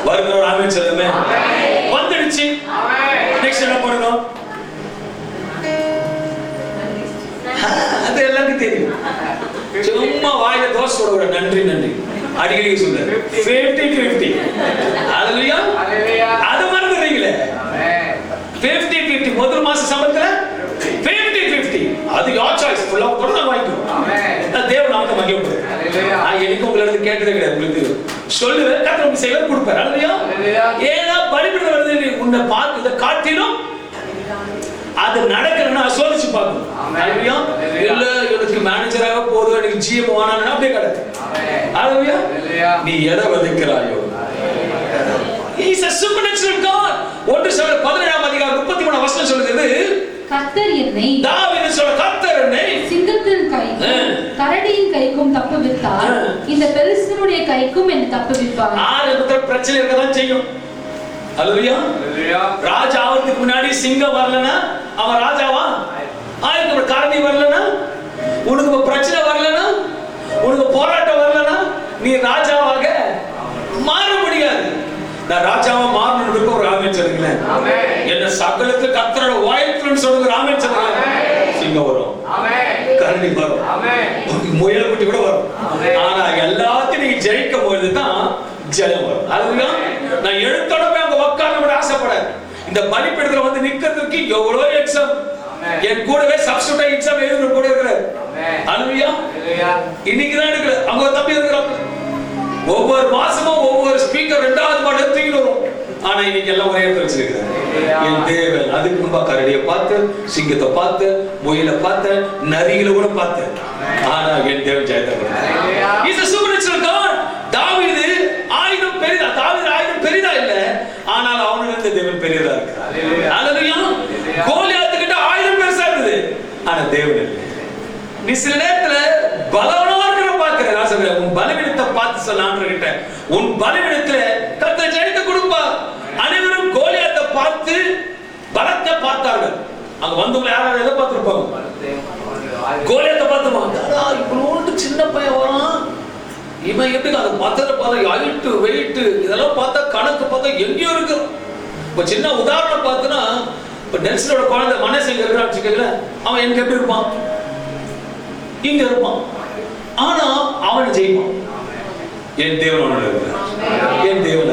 வருகிற ஆமென் சொல்லுமே. வந்துடுச்சு. நெக்ஸ்ட் என்ன பண்ணணும்? அது எல்லாருக்கும் தெரியும். சும்மா வாயில தோசை போட நன்றி நன்றி அடிக்கடி சொல்றாரு. 50-50. அல்லேலூயா. அது மறந்துறீங்களே. 50-50 முதல் மாச சம்பளத்துல 50-50. அது your choice. ஃபுல்லா கூட நான் வாங்கிக்குவேன். ஆமென். தேவன் நமக்கு மகிமைப்படுது. அல்லேலூயா. நான் எனக்கு உங்களோட கேட்டதே கிடையாது. உங்களுக்கு சொல்லுவேன், கர்த்தர் உங்களுக்கு செய்ய கொடுப்பார். அல்லேலூயா. ஏன்னா பலிபீடம் வருது, உன்னை பார்த்து இதை காட்டிலும் அது நடக்கணும்னா சோதிச்சு பார்க்கணும். அல்லேலூயா. இல்ல எனக்கு மேனேஜராக போதும், எனக்கு ஜிஎம் வானானா அப்படியே கிடக்கு. அல்லேலூயா. நீ எதை விதைக்கிறாயோ. He is a supernatural God. 1 Samuel 17ஆம் அதிகாரம் 33ஆம் வசனம் சொல்லுது, கர்த்தர் என்னை, தாவீது சொல்ற, கர்த்தர் என்னை சிங்கத்தின் கைக்கும் கரடியின் கைக்கும் தப்புவித்தார், இந்த பெலிஸ்தனுடைய கைக்கும் என்னை தப்புவிப்பார். ஆரம்பத்துல பிரச்சனை இருக்கதான் செய்யும். அல்லேலூயா. ராஜா ஆவதுக்கு முன்னாடி சிங்கம் வரலனா அவன் ராஜாவா? ஆயிரம். கரடி வரலனா, உனக்கு பிரச்சனை வரலனா, உனக்கு போராட்டம் வரலனா, நீ ராஜாவாக மாற முடியாது. நான் ராஜாவா மாறணும்னு ஒரு ஆமென் சொல்லுங்களேன். என்ன சகலத்து கர்த்தரோட வாய்ப்புன்னு சொல்லுங்க. ஆமென் சொல்லுங்க. சிங்கம் வரும், கரடி வரும், முயல் குட்டி கூட வரும். ஆனா எல்லாத்தையும் நீங்க ஜெயிக்கும் போது தான் ஜெயம் வரும். அதுதான் நான் எழுத்தோட போய் அங்க உட்கார்ந்து ஆசைப்படாது. இந்த பலிபீடத்துல வந்து நிக்கிறதுக்கு எவ்வளவு எக்ஸாம், என் கூடவே சப்ஸ்டிட்யூட் எக்ஸாம் எழுதுற கூட இருக்கிறார். அல்லேலூயா. இன்னைக்கு தான் எடுக்கல, அவங்க தம்பி இருக்கிறாங்க. ஒவ்வொரு மாசமும் ஒவ்வொரு ஸ்பீக்கர் 2வது பாட்டு எடுத்துக்கிட்டு வரும். ஆனா இன்னைக்கு எல்லாம் ஒரே இடத்துல வச்சிருக்கிறார். என் தேவன் அதுக்கு முன்பா கரடியை பார்த்து, சிங்கத்தை பார்த்து, முயலை பார்த்து, நரிகளை கூட பார்த்து, ஆனா என் தேவன் ஜெயத்தை கொடுத்தார். He is a supernatural God. தாவீது ஆயுதம் பெரிதா, தாவீது ஆயுதம் பெரிதா இல்ல, ஆனால் அவனுக்கு தேவன் பெரியதா இருக்கிறார். அல்லேலூயா. கோலியாத்துக்கிட்ட ஆயுதம் பெருசா இருக்குது, ஆனா தேவன் இல்லை. நீ சில நேரத்துல பலவனா இருக்கிற பாக்குற, நான் சொல்றேன், உன் பலவீனத்தை பார்த்து சொல்ல ஆண்டவர்கிட்ட, உன் பலவீனத்துல கர்த்தர் ஜெயத்தை கொடுப்பார். அனைவரும் கோலியாத்தை பார்த்து பலத்தை பார்த்தார்கள். அங்க வந்தவங்க யாராவது எதை பார்த்திருப்பாங்க? கோலியாத்தை பார்த்துவாங்க. இவ்வளவு சின்ன பையன் வரான், இவன் எப்படி அதை மத்தத பார்த்தா ஹைட் வெயிட் இதெல்லாம் பார்த்தா கணக்கு பார்த்தா எங்கேயோ இருக்கு. இப்ப சின்ன உதாரணம் பார்த்தனா, இப்ப நெல்சனோட குழந்தை மனசங்க இருக்கிறான்னு வச்சுக்கல, அவன் எனக்கு எப்படி இருப்பான்? இங்க இருப்பான். ஆனா அவன் ஜெயிப்பான். என் தேவன் அவனோட இருக்கிறான். என் தேவன்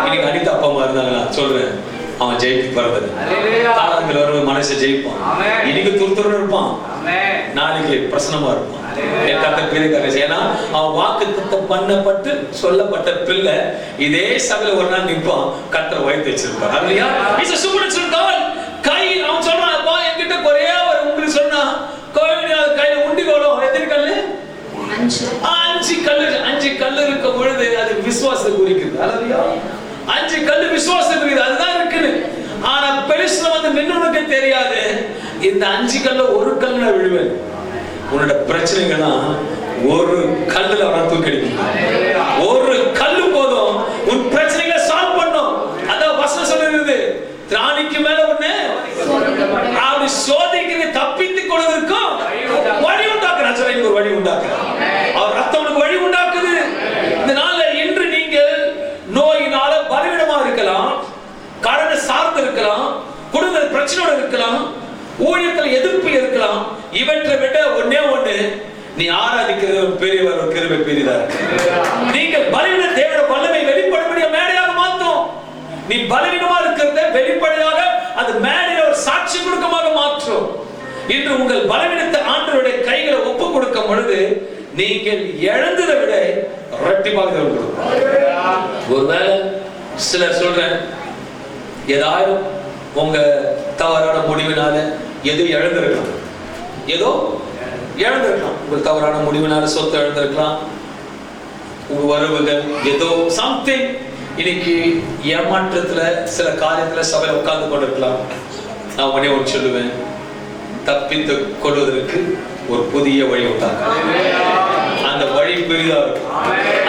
இன்னைக்கு அனிதா அப்பா அம்மா இருந்தாங்க, சொல்றேன், அவன் ஜெயிக்கு பிறந்தது. காலங்கள் வரும், மனசை ஜெயிப்பான். இன்னைக்கு துருத்துரு இருப்பான், நாளைக்கு பிரசனமா இருப்பான். ஏன்னா அவன் வாக்குத்தத்தம் பண்ணப்பட்டு சொல்லப்பட்ட பிள்ளை இதே சபையில ஒரு நாள் நிற்பான். கர்த்தர் வைத்து வச்சிருப்பார். அல்லேலூயா. Is a supernatural God. கை அவன் சொல்றான், அப்பா என்கிட்ட ஒரே ஒரு உண்டு சொன்னா, கோவிலில் கையில உண்டி கோலம் எத்தனை கல்லு? 5 கல்லு. 5 கல்லு இருக்கும் பொழுது அது விசுவாசத்தை குறிக்குது. அல்லேலூயா. 5 கல்லு விசுவாசத்தை குறிக்குது, அதுதான் இருக்குது. ஆனா பெலிஸ்தர் வந்து நின்னுனக்கு தெரியாது, இந்த 5 கல்ல ஒரு கல்ல நான் விழுவேன். உன்னோட பிரச்சனைகள்லாம் ஒரு கல்லுல அவனை தூக்கடிக்கும். ஒரு கல்லு போதும் உன் பிரச்சனைகளை சால்வ் பண்ணும். அதான் வசனம் சொல்லுது, திராணிக்கு மேல ஒண்ணு அப்படி சோதிக்கிறது தப்பித்து கொள்ள பிரச்சனை இருக்கலாம், ஊழியத்தில் எதிர்ப்பு இருக்கலாம். இவற்றை விட ஒண்ணே ஒண்ணு, நீ ஆராதிக்கிறது ஒரு பெரியவர், ஒரு கிருபை பெரியதா இருக்கு. நீங்கள் பலவீன தேவனுடைய வல்லமை வெளிப்படும்படிய மேடையாக மாற்றும். நீ பலவீனமா இருக்கிறத வெளிப்படையாக அது மேடையில ஒரு சாட்சி கொடுக்கமாக மாற்றும். இன்று உங்கள் பலவீனத்தை ஆண்டவருடைய கைகளை ஒப்பு கொடுக்கும் பொழுது நீங்கள் இழந்ததை விட இரட்டிப்பாக கொடுக்கும். ஒருவேளை சிலர் சொல்றேன், ஏதாவது உங்க தவறான முடிவினால எது இழந்திருக்கலாம், ஏதோ இழந்திருக்கலாம். உங்க தவறான முடிவினால சொத்து இழந்திருக்கலாம், உங்க வரவுகள் ஏதோ சம்திங். இன்னைக்கு ஏமாற்றத்துல சில காரியத்துல சபையில உட்கார்ந்து கொண்டிருக்கலாம். நான் உடனே ஒன்று சொல்லுவேன், தப்பித்து கொள்வதற்கு ஒரு புதிய வழி உண்டாங்க. அந்த வழி பெரிதா இருக்கும்,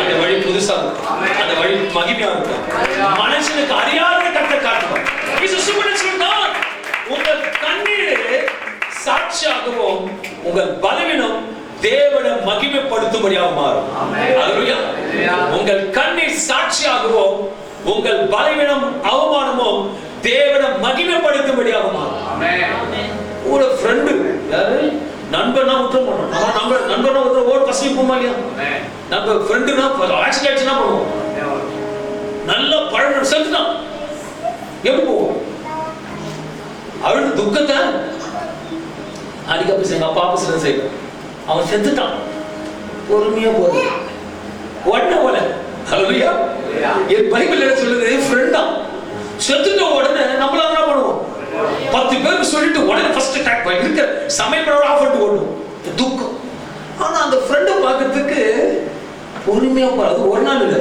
அந்த வழி புதுசா இருக்கும், அந்த வழி மகிமையா இருக்கும். மனுஷனுக்கு அறியாத கட்ட காட்டுவார். உங்கள் கண்ணீர் சாட்சியாகவும் உங்கள் பலவீனம் தேவனை மகிமைப்படுத்தும்படியாக மாறும். உங்கள் கண்ணீர் சாட்சியாகவும் உங்கள் பலவீனம் அவமானமும் தேவனை மகிமைப்படுத்தும்படியாக மாறும். ஒரு ஃப்ரெண்டு யாரு நண்பனா விட்டுற மாட்டோம். நம்ம நண்பனா விட்டுற ஓர் பசங்க போமா இல்லையா? நம்ம ஃப்ரெண்டுனா ஆக்சிடென்ட்னா பண்ணுவோம். நல்ல பழம் செத்துட்டான், எப்படி போவோம்? அவளுக்கு துக்கத்தை அடிக்க எங்க அப்பா சில செய்வோம். அவன் செத்துட்டான், பொறுமையா போது உடனே போல. ஹல்லேலூயா. என் பைபிள் என்ன சொல்லுது? ஃப்ரெண்டா செத்துட்ட உடனே நம்மள என்ன பண்ணுவோம்? 10 பேருக்கு சொல்லிட்டு உடனே ஃபர்ஸ்ட் அட்டாக் பண்ணி இருக்க சமையல் பண்ண ஆஃப் பண்ணிட்டு ஓடுவோம். துக்கம். ஆனா அந்த ஃப்ரெண்டை பார்க்கறதுக்கு பொறுமையா போறது. ஒரு நாள் இல்லை,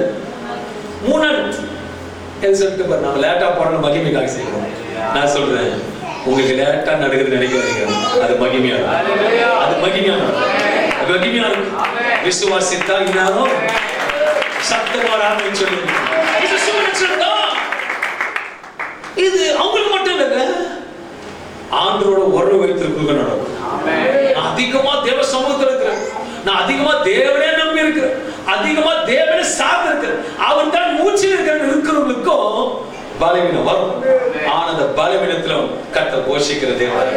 3 நாள் சொல்லிட்டு பாரு, நம்ம லேட்டா போறோம் மகிமைக்காக செய்யணும். நான் சொல்றேன், உங்களுக்கு லேட்டா நடக்குது நினைக்காதீங்க, அது மகிமையா, அது மகிமையா, அது மகிமையா இருக்கும். விசுவாசித்தா இன்னாரும் சத்தமாரான்னு சொல்லுங்க. இது அவங்களுக்கு மட்டும் இல்லைங்க, ஆண்டவரோட உறவு வைத்திருக்க நடக்கும். அதிகமா தேவ சமூகத்தில் இருக்கிறேன், நான் அதிகமா தேவனே நம்பி இருக்கிறேன், அதிகமா தேவனை சார்ந்து இருக்கிறேன், அவர் தான் மூச்சில் இருக்கிறவங்களுக்கும் பலவீனம் வரும். ஆனா அந்த பலவீனத்திலும் கர்த்தர் போஷிக்கிற தேவன்.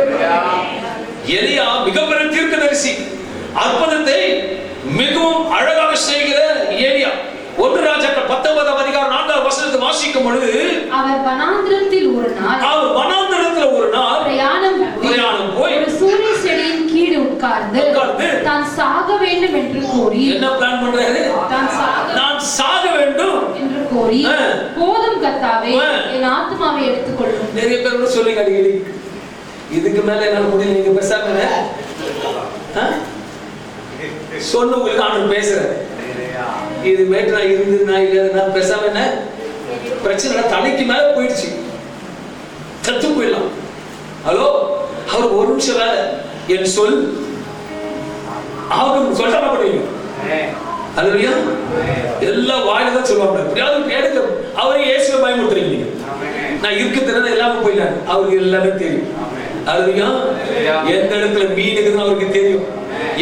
எலியா மிகப்பெரிய தீர்க்கதரிசி, அற்புதத்தை மிகவும் அழகாக செய்கிற எலியா. 1 ராஜாக்கள் 19ஆம் அதிகாரம் 4ஆம் வசனத்தை வாசிக்கும் பொழுது, அவர் வனாந்திரத்தில் ஒரு நாள் பிரயாணம் போய் ஒரு சூரிய செடியின் கீழ் உட்கார்ந்து தான் சாக வேண்டும் என்று கூறி, என்ன பிளான் பண்றாரு? நான் சாக வேண்டும் என்று கூறி, போதும் கர்த்தாவே, என் ஆத்மாவை எடுத்துக்கொள்ளும். நிறைய பேர் சொல்லுங்க அடிக்கடி, இதுக்கு மேல என்னால முடியல, நீங்க பேசாம சொன்னவங்களுக்கு ஆண்டு பேசுறேன். இது மேட்டு நான் இருந்ததுனா இல்லையா பேசாம என்ன பிரச்சனை தலைக்கு மேல போயிடுச்சு, சத்து போயிடலாம். ஹலோ, அவர் ஒரு நிமிஷம் வேலை என் சொல் அவருக்கு சொல்ல முடியும். அல்லேலூயா. எல்லா வாயில தான் சொல்லுவாங்க. எப்படியாவது எடுக்க அவரே இயேசுவை பயமுறுத்துறீங்க. நீங்க நான் இருக்கிறது எல்லாமே போயிடலாம், அவருக்கு எல்லாமே தெரியும். அல்லேலூயா. எந்த இடத்துல மீன் இருக்குன்னு அவருக்கு தெரியும்,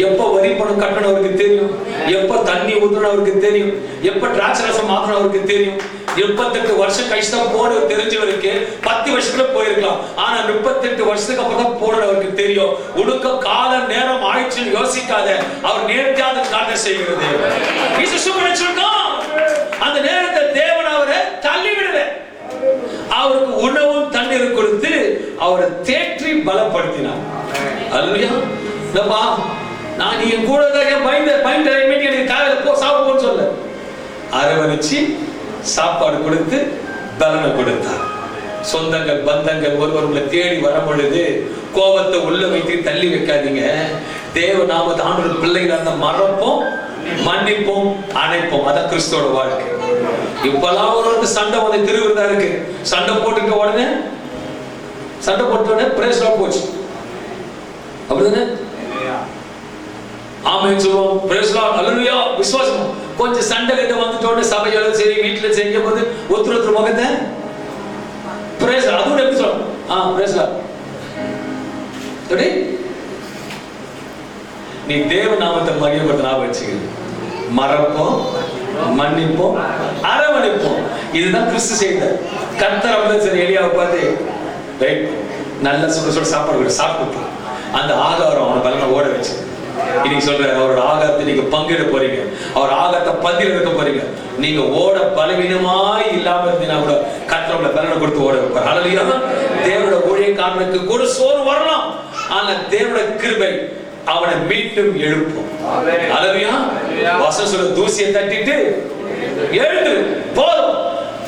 எப்ப வரி பணம் கட்டணும் அவருக்கு தெரியும், எப்ப தண்ணி ஊற்றணும் அவருக்கு தெரியும், எப்ப திராட்சை ரசம் மாற்றணும் அவருக்கு தெரியும். 38 வருஷம் கழிச்சு தான் போன தெரிஞ்சவருக்கு 10 வருஷத்துல போயிருக்கலாம், ஆனா 38 வருஷத்துக்கு அப்புறம் தான் போன அவருக்கு தெரியும். உடுக்க கால நேரம் ஆயிடுச்சுன்னு யோசிக்காத, அவர் நேர்த்தியாக காட்ட செய்கிறது. அந்த நேரத்தை தேவன் அவரை தள்ளிவிடல, அவருக்கு உணவும் தண்ணீர் கொடுத்து அவரை தேற்றி பலப்படுத்தினார். அல்லேலூயா. நான் நீ கூட பயந்து எனக்கு காலையில போ சாப்பிடுவோன்னு சொல்ல, அரவணைச்சு சாப்பாடு கொடுத்து பலனை கொடுத்தார். சொந்தங்கள் பந்தங்கள் ஒருவர் உங்களை தேடி வரும் பொழுது கோபத்தை உள்ள வைத்து தள்ளி வைக்காதீங்க. தேவ நாமத்தை ஆண்டவர் பிள்ளைகள் அந்த மறப்போம், மன்னிப்போம், அணைப்போம். அதான் கிறிஸ்துவோட வாழ்க்கை. இப்பெல்லாம் ஒரு சண்டை வந்து திருவிழா இருக்கு, சண்டை போட்டுட்ட உடனே பிரேஸ் போச்சு, அப்படிதானே? ஆமென் சொல்லுவோம். Praise lord. அல்லேலூயா. விசுவாசம். கொஞ்சம் சண்டை கிட்ட வந்துட்டோட சபையோட சரி வீட்டுல செய்யும் போது ஒருத்தர் முகத்தை பிரேஸ் அதுவும் எப்படி சொல்லணும்? Praise lord. நீ தேவ நாமத்தை மகிமைப்படுத்த ஞாபகம் வச்சுக்க. மறப்போம், மன்னிப்போம், அரவணைப்போம். இதுதான் கிறிஸ்து செய்தார். கர்த்தர் அப்படிதான் சரி எலியாவை பார்த்து ரைட் நல்ல சுட சுட சாப்பாடு சாப்பிட்டு அந்த ஆகாரம் அவனை பலனை ஓட வச்சு இன்னைக்கு சொல்றாரு, அவரோட ஆகாரத்தை நீங்க பங்கிட போறீங்க, அவர் ஆகாரத்தை பந்தியில் இருக்க போறீங்க. நீங்க ஓட பலவீனமாய் இல்லாம இருந்தீங்கன்னா கூட கர்த்தரோட பலனை கொடுத்து ஓட வைப்பார். ஹல்லேலூயா. தேவனோட ஊழியக்காரனுக்கு கூட சோறு வரலாம், ஆனா தேவனோட கிருபை அவனை மீண்டும் எழுப்பும். ஹல்லேலூயா. வசனம் சொல்ல, தூசியை தட்டிட்டு எழுந்து போதும்,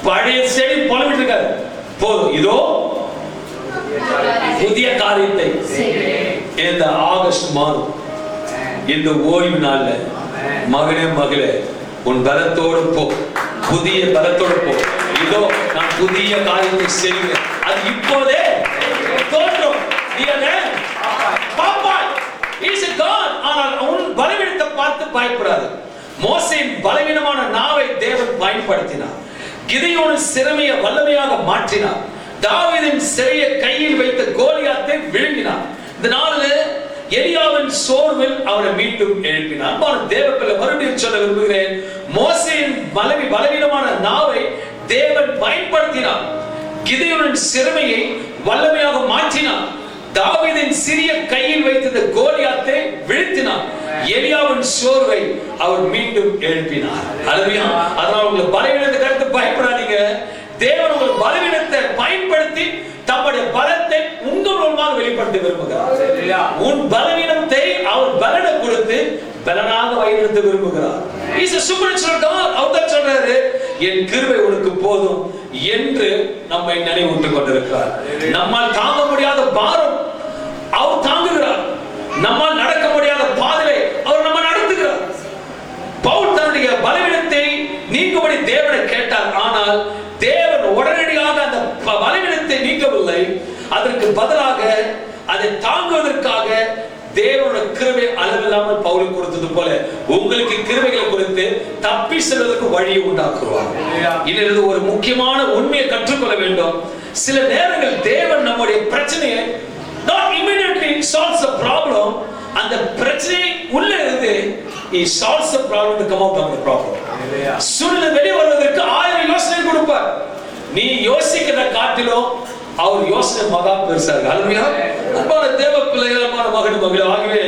பழைய செடி புலம்பிட்டு இருக்காது, போதும் இதோ புதிய காரியத்தை இந்த ஆகஸ்ட் மாதம் இந்த ஓய்வு நாள்ல மகனே மகளே உன் பலத்தோடு போ, புதிய பலத்தோடு போ. இதோ நான் புதிய காரியத்தை செய்வேன், அது இப்போதே தோன்றும். ஆனால் உன் பலவீனத்தை பார்த்து பயப்படாது. மோசேயின் பலவீனமான நாவை தேவன் பயன்படுத்தினார். கிதியோனின் சிறுமையை வல்லமையாக மாற்றினார். தாவீதின் சிறையை கையில் வைத்த கோலியாத்தை விழுங்கினார். இந்த நாளில் எலியாவின் சோர்வில் அவரை மீண்டும் எழுப்பினார். தேவப்பிள்ளை மறுபடியும் சொல்ல விரும்புகிறேன், மோசேயின் பலவீனமான நாவை தேவன் பயன்படுத்தினார். கிதியோனின் சிறுமையை வல்லமையாக மாற்றினார். தாவீதின் சிறிய கையில் வைத்த கோலியாத்தை வீழ்த்தினார். எலியாவின் சோர்வை அவர் மீண்டும் எழுப்பினார். ஹல்லேலூயா. அதனால உங்க பலவீனத்தை கருத்து பயப்படாதீங்க. தேவன் உங்கள் பலவீனத்தை பயன்படுத்தி தம்முடைய பலத்தை உங்கள் மூலமாக வெளிப்படுத்த விரும்புகிறார். உன் பலவீனத்தை அவர் பலனை கொடுத்து பலனாக வழிநடத்த விரும்புகிறார். Is a supernatural God. அவர் சொல்றாரு, என் கிருபை உனக்கு போதும் என்று நம்மை நினைவூட்டிக் கொண்டிருக்கிறார். நம்மால் தாங்க முடியாத பாரம் அவர் தாங்குகிறார். நம்மால் நடக்க முடியாத பாதையை அவர் நம்ம நடத்துகிறார். பவுல் தன்னுடைய பலவீனத்தை நீக்கும்படி தேவனை கேட்டார். ஆனால் தேவன் உடனடியாக அந்த பலவீனத்தை நீக்கவில்லை. அதற்கு பதிலாக அதை தாங்குவதற்காக தேவனோட கிருபை அளவில்லாமல் பவுலுக்கு கொடுத்தது போல உங்களுக்கு கிருபைகளை கொடுத்து தப்பி செல்வதற்கு வழியை உண்டாக்குவார். இதிலிருந்து ஒரு முக்கியமான உண்மையை கற்றுக்கொள்ள வேண்டும். சில நேரங்கள் தேவன் நம்முடைய பிரச்சனையை not immediately solves the problem, அந்த பிரச்சனை உள்ள இருந்து he solves the problem to come out of the problem. சூழ்நிலை வெளியே வருவதற்கு 1000 யோசனை கொடுப்பார். நீ யோசிக்கிறத காட்டிலும் அவர் யோசனை மகா பெருசா இருக்கு. ஹல்லேலூயா. அன்பான தேவ பிள்ளைகளமான மகன் மகளே, ஆகவே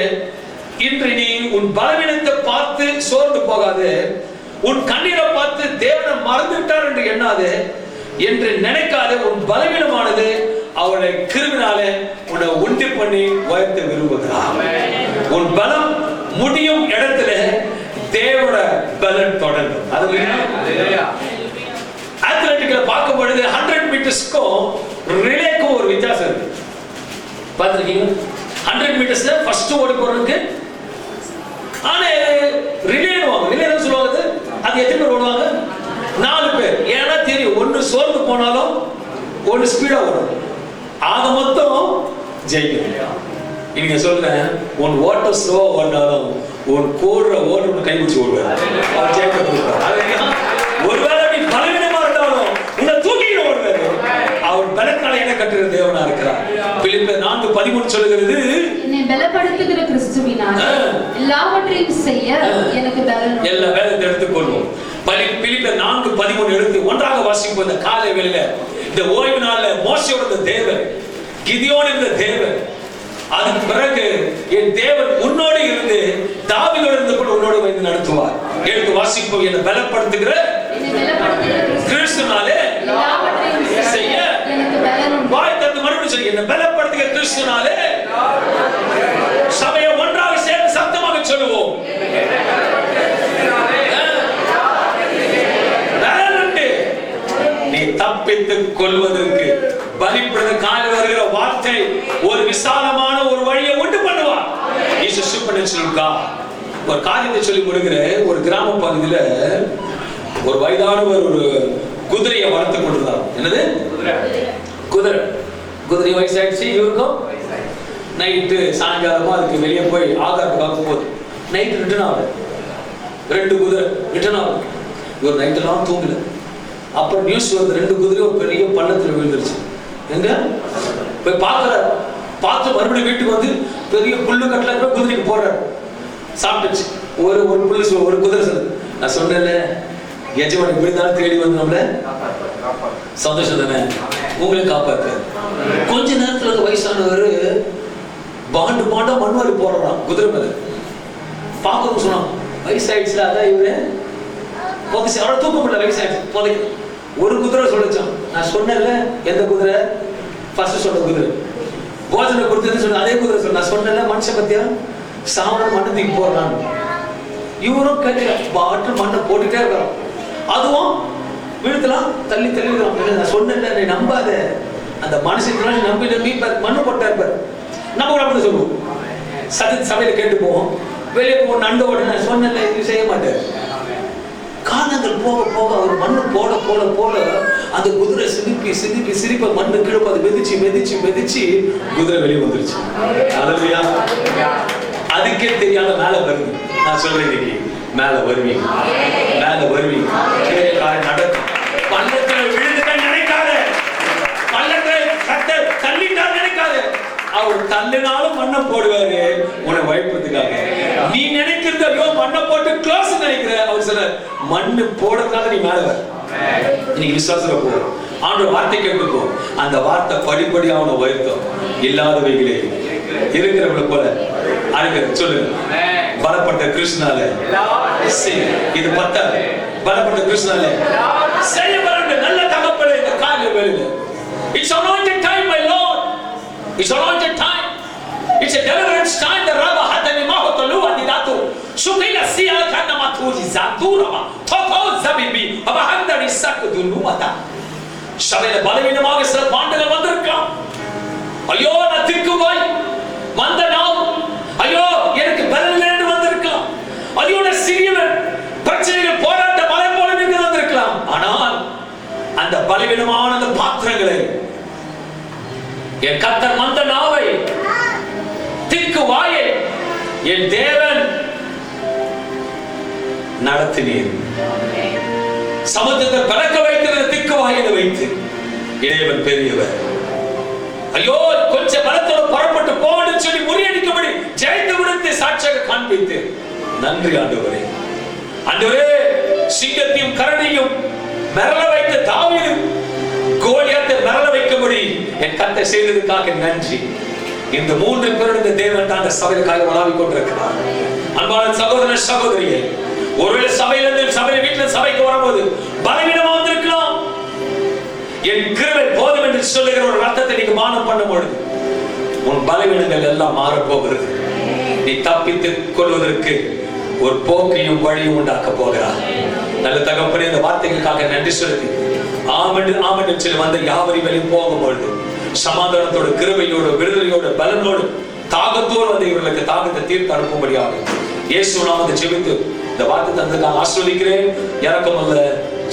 இன்று நீ உன் பலவீனத்தை பார்த்து சோர்ந்து போகாதே, உன் கண்ணீரை பார்த்து தேவனை மறந்துவிட்டார் என்று எண்ணாதே, என்று நினைக்காதே. உன் பலவீனமானது அவருடைய கிருபையினாலே உன்னை உண்டு பண்ணி உயர்த்த விரும்புகிறார். உன் பலம் முடியும் இடத்துல தேவனோட பலன் தொடங்கும். ஹல்லேலூயா. அத்லெட்டிக்ல பார்க்கும் பொழுது 100 மீட்டர்ஸ்க்கும் ரிலேக்கும் ஒரு வித்தியாசம் இருக்கு. பார்த்திருக்கீங்க? 100 மீட்டர்ஸ்ல ஃபர்ஸ்ட் ஓடி போறதுக்கு ஆனா ரிலேனுவாங்க. ரிலேன்னு சொல்லுவாங்க. அது எத்தனை பேர் ஓடுவாங்க? 4 பேர். ஏன்னா தெரியும், ஒன்னு சோர்ந்து போனாலும் ஒன்னு ஸ்பீடா ஓடும், ஆக மொத்தம் ஜெயிக்கும். நீங்க சொல்றேன், உன் ஓட்டம் ஸ்லோவா ஓடினாலும் உன் கோடுற ஓட்டு கைப்பிடிச்சு ஓடுவார், அவர் ஜெயிக்க. ஒருவேளை நீ பலவீனமா இருந்தாலும் உன்னை தூக்கிட்டு ஓடுவாரு. அவர் பலத்தால என்ன கட்டுகிற தேவனா இருக்கிறார். பிலிப்பியர் 4:13 சொல்லுகிறது, என்னை பலப்படுத்துகிற கிறிஸ்துவினால் எல்லாவற்றையும் செய்ய எனக்கு பலன். எல்லா வேலையை எடுத்துக்கொள்வோம். பிலிப்பியர் 4:13 எடுத்து ஒன்றாக வாசிப்போம். இந்த காலை வேளையில இந்த ஓய்வு நாள்ல மோசேயோட தேவன், கிதியோன் என்ற தேவன், அதுக்கு பிறகு என் தேவன் உன்னோடு இருந்து தாவீதோடு இருந்து கூட உன்னோடு வந்து நடத்துவார். எடுத்து வாசிப்போம். என்னை பலப்படுத்துகிற கிறிஸ்துவினாலே எல்லாவற்றையும் செய்ய எனக்கு பலன். வாய் திறந்து மறுபடியும் சொல்லி, என்னை பலப்படுத்துகிற கிறிஸ்துவினாலே. சபையை ஒன்றாக சேர்ந்து சத்தமாக சொல்லுவோம். நீ தப்பித்துக் கொள்வதற்கு பலிப்படுத்த காலை வருகிற வார்த்தை ஒரு விசாலமான ஒரு வழியை உண்டு பண்ணுவார். Is a supernatural God. ஒரு காரியத்தை சொல்லி கொடுக்கிற ஒரு கிராம பகுதியில ஒரு வயதானவர் ஒரு குதிரையை வளர்த்து கொண்டிருந்தார். என்னது? குதிரை வயசாயிடுச்சு. இவருக்கும் நைட்டு சாயங்காலமா அதுக்கு வெளியே போய் ஆகாரத்துக்காக போகுது. நைட்டு ரிட்டர்ன் ஆகுது. 2 குதிரை ரிட்டர்ன் ஆகுது. இவர் நைட்டெல்லாம் தூங்கல. அப்புறம் நியூஸ் வந்து 2 குதிரை ஒரு பெரிய பள்ளத்தில் விழுந்துருச்சு. எங்க போய் பார்க்கறாரு. பார்த்து மறுபடியும் வீட்டுக்கு வந்து பெரிய புல்லு கட்டல குதிரைக்கு போடுறாரு. சாப்பிட்டுச்சு. ஒரு புல்லு ஒரு குதிரை சொல்லுது, நான் சொன்னேன்ல எஜமான் இப்படி தானே தேடி வந்து நம்மள. சந்தோஷம் தானே? உங்களை காப்பாத்து. கொஞ்ச நேரத்துல வயசானவர் பாண்டா மண்வாரி போடுறான் குதிரை மேல. பாக்க சொன்னான், வயசாயிடுச்சுல, அதான் இவரு புதைச்சு அவரை தூக்க முடியல, வயசாயிடுச்சு புதைக்க. ஒரு குதிரை சொல்லிச்சான், நான் சொன்னேன்ல எந்த குதிரை, ஃபர்ஸ்ட் சொன்ன குதிரை போஜனை கொடுத்தது சொன்ன அதே குதிரை சொன்ன, நான் சொன்னேன்ல மனுஷன் பத்தியா சாவன மண்ணு தூக்கி போடுறான். இவரும் கேட்கிற பாட்டு மண்ணை போட்டுட்டே இருக்கிறான், அதுவும் விழுத்தலாம் தள்ளி தள்ளி விடுறான். நான் சொன்னேன்ல நீ நம்பாத, அந்த மனுஷன் நம்பி நம்பி மண்ணு போட்டா இருப்பார். நம்ம கூட அப்படி சொல்லுவோம், சபையில கேட்டு போவோம், வெளியே போவோம், நண்டு ஓட நான் சொன்னேன்ல இது செய்ய மாட்டேன். காலங்கள் போக போக அவர் மண்ணு போட போட போட அந்த குதிரை சிரிப்பி சிரிப்பி சிரிப்ப மண்ணு கிழப்ப அது மெதிச்சு மெதிச்சு மெதிச்சு குதிரை வெளியே வந்துருச்சு. அதுலயா அதுக்கே தெரியாத மேல வருது. நான் சொல்றேன் இன்னைக்கு மேல வருவீங்க, மேல வருவீங்க, நடக்கும். பள்ளத்துல விழுந்துட்ட நினைக்காத, பள்ளத்துல தள்ளிட்டா நினைக்காத, அவர் தள்ளினாலும் மண்ணை போடுவாரு உன்னை வைப்பதுக்காக. நீ நினைக்கிறது ஐயோ மண்ணை போட்டு க்ளோஸ் நினைக்கிற, அவர் சொல்ல மண்ணு போடுறதுனால நீ மேல வர. இன்னைக்கு விசுவாசத்துல போ, ஆண்டவர் வார்த்தை கேட்டுக்கோ, அந்த வார்த்தை படிப்படி அவனை உயர்த்தும். இல்லாதவைகளே இருக்கிறவங்களை போல அழுக சொல்லுங்க, பலப்பட்ட கிருஷ்ணால இது பத்தாது, பலப்பட்ட கிருஷ்ணால செய்ய பலப்பட்ட நல்ல தகப்பல இந்த காலையில வேலை. It's anointed time, my Lord. It's anointed time. It's a deliverance time. The Rabba hadani mahotolu adidatu. Shukila siya kana matuji zanturama. Toto zabibi. Abahanda risaku dunumata. சபையில பலவீனமாக சில பாண்டுகள் வந்திருக்கலாம். ஐயோ நான் திக்குவாய் வந்த நாம், ஐயோ எனக்கு பலன் வந்திருக்கலாம், ஐயோ நான் சிறியவன், பிரச்சனைகள் போராட்ட மலை போல நின்று வந்திருக்கலாம். ஆனால் அந்த பலவீனமான அந்த பாத்திரங்களை என் கர்த்தர் மந்த நாவை திக்கு வாயை என் தேவன் நடத்தினீர். சமுத்திரத்தை பறக்க வைக்கிறது திக்கு வாயில வைத்து இறைவன் பெரியவர். ஐயோ கொஞ்சம் பலத்தோட புறப்பட்டு போன்னு சொல்லி முறியடிக்கும்படி ஜெயித்து விடுத்து சாட்சியாக காண்பித்து நன்றி ஆண்டவரே. ஆண்டவரே சிங்கத்தையும் கரடியும் மிரள வைத்த தாவீது கோலியாத்தை மிரள வைக்கும்படி என் கர்த்தர் செய்ததுக்காக நன்றி. இந்த மூன்று பேருடைய தேவன் தான் அந்த சபைக்காக உலாவிக் கொண்டிருக்கிறார். அன்பான சகோதர சகோதரியே, ஒருவேளை சபையிலிருந்து சபை வீட்டில் சபைக்கு வரும்போது பலவீனமா வந்திருக்கலாம். என் கிருபை போதும் என்று சொல்லுகிற ஒரு ரத்தத்தை நீங்க மானம் பண்ணும் பொழுது உன் பலவீனங்கள் எல்லாம் மாறப்போகிறது. நீ தப்பித்துக் கொள்வதற்கு ஒரு போக்கையும் வழியும் உண்டாக்க போகிறார். நல்ல தகப்பனே, இந்த வார்த்தைகளுக்காக நன்றி செலுத்தி ஆமென் சொல்லி வந்த யாவரையும் வெளியே போகும்பொழுது சமாதானத்தோடு கிருபையோடு விடுதலையோடு பலனோடு தாகத்தோடு வந்து இவர்களுக்கு தாகத்தை தீர்த்து அனுப்பும்படியாக இயேசு நாமத்தை ஜெபித்து இந்த வார்த்தை தந்ததுக்காக ஆசீர்வதிக்கிறேன். இரக்கமல்ல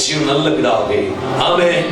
ஜீவன் நல்ல பிதாவே, ஆமென்.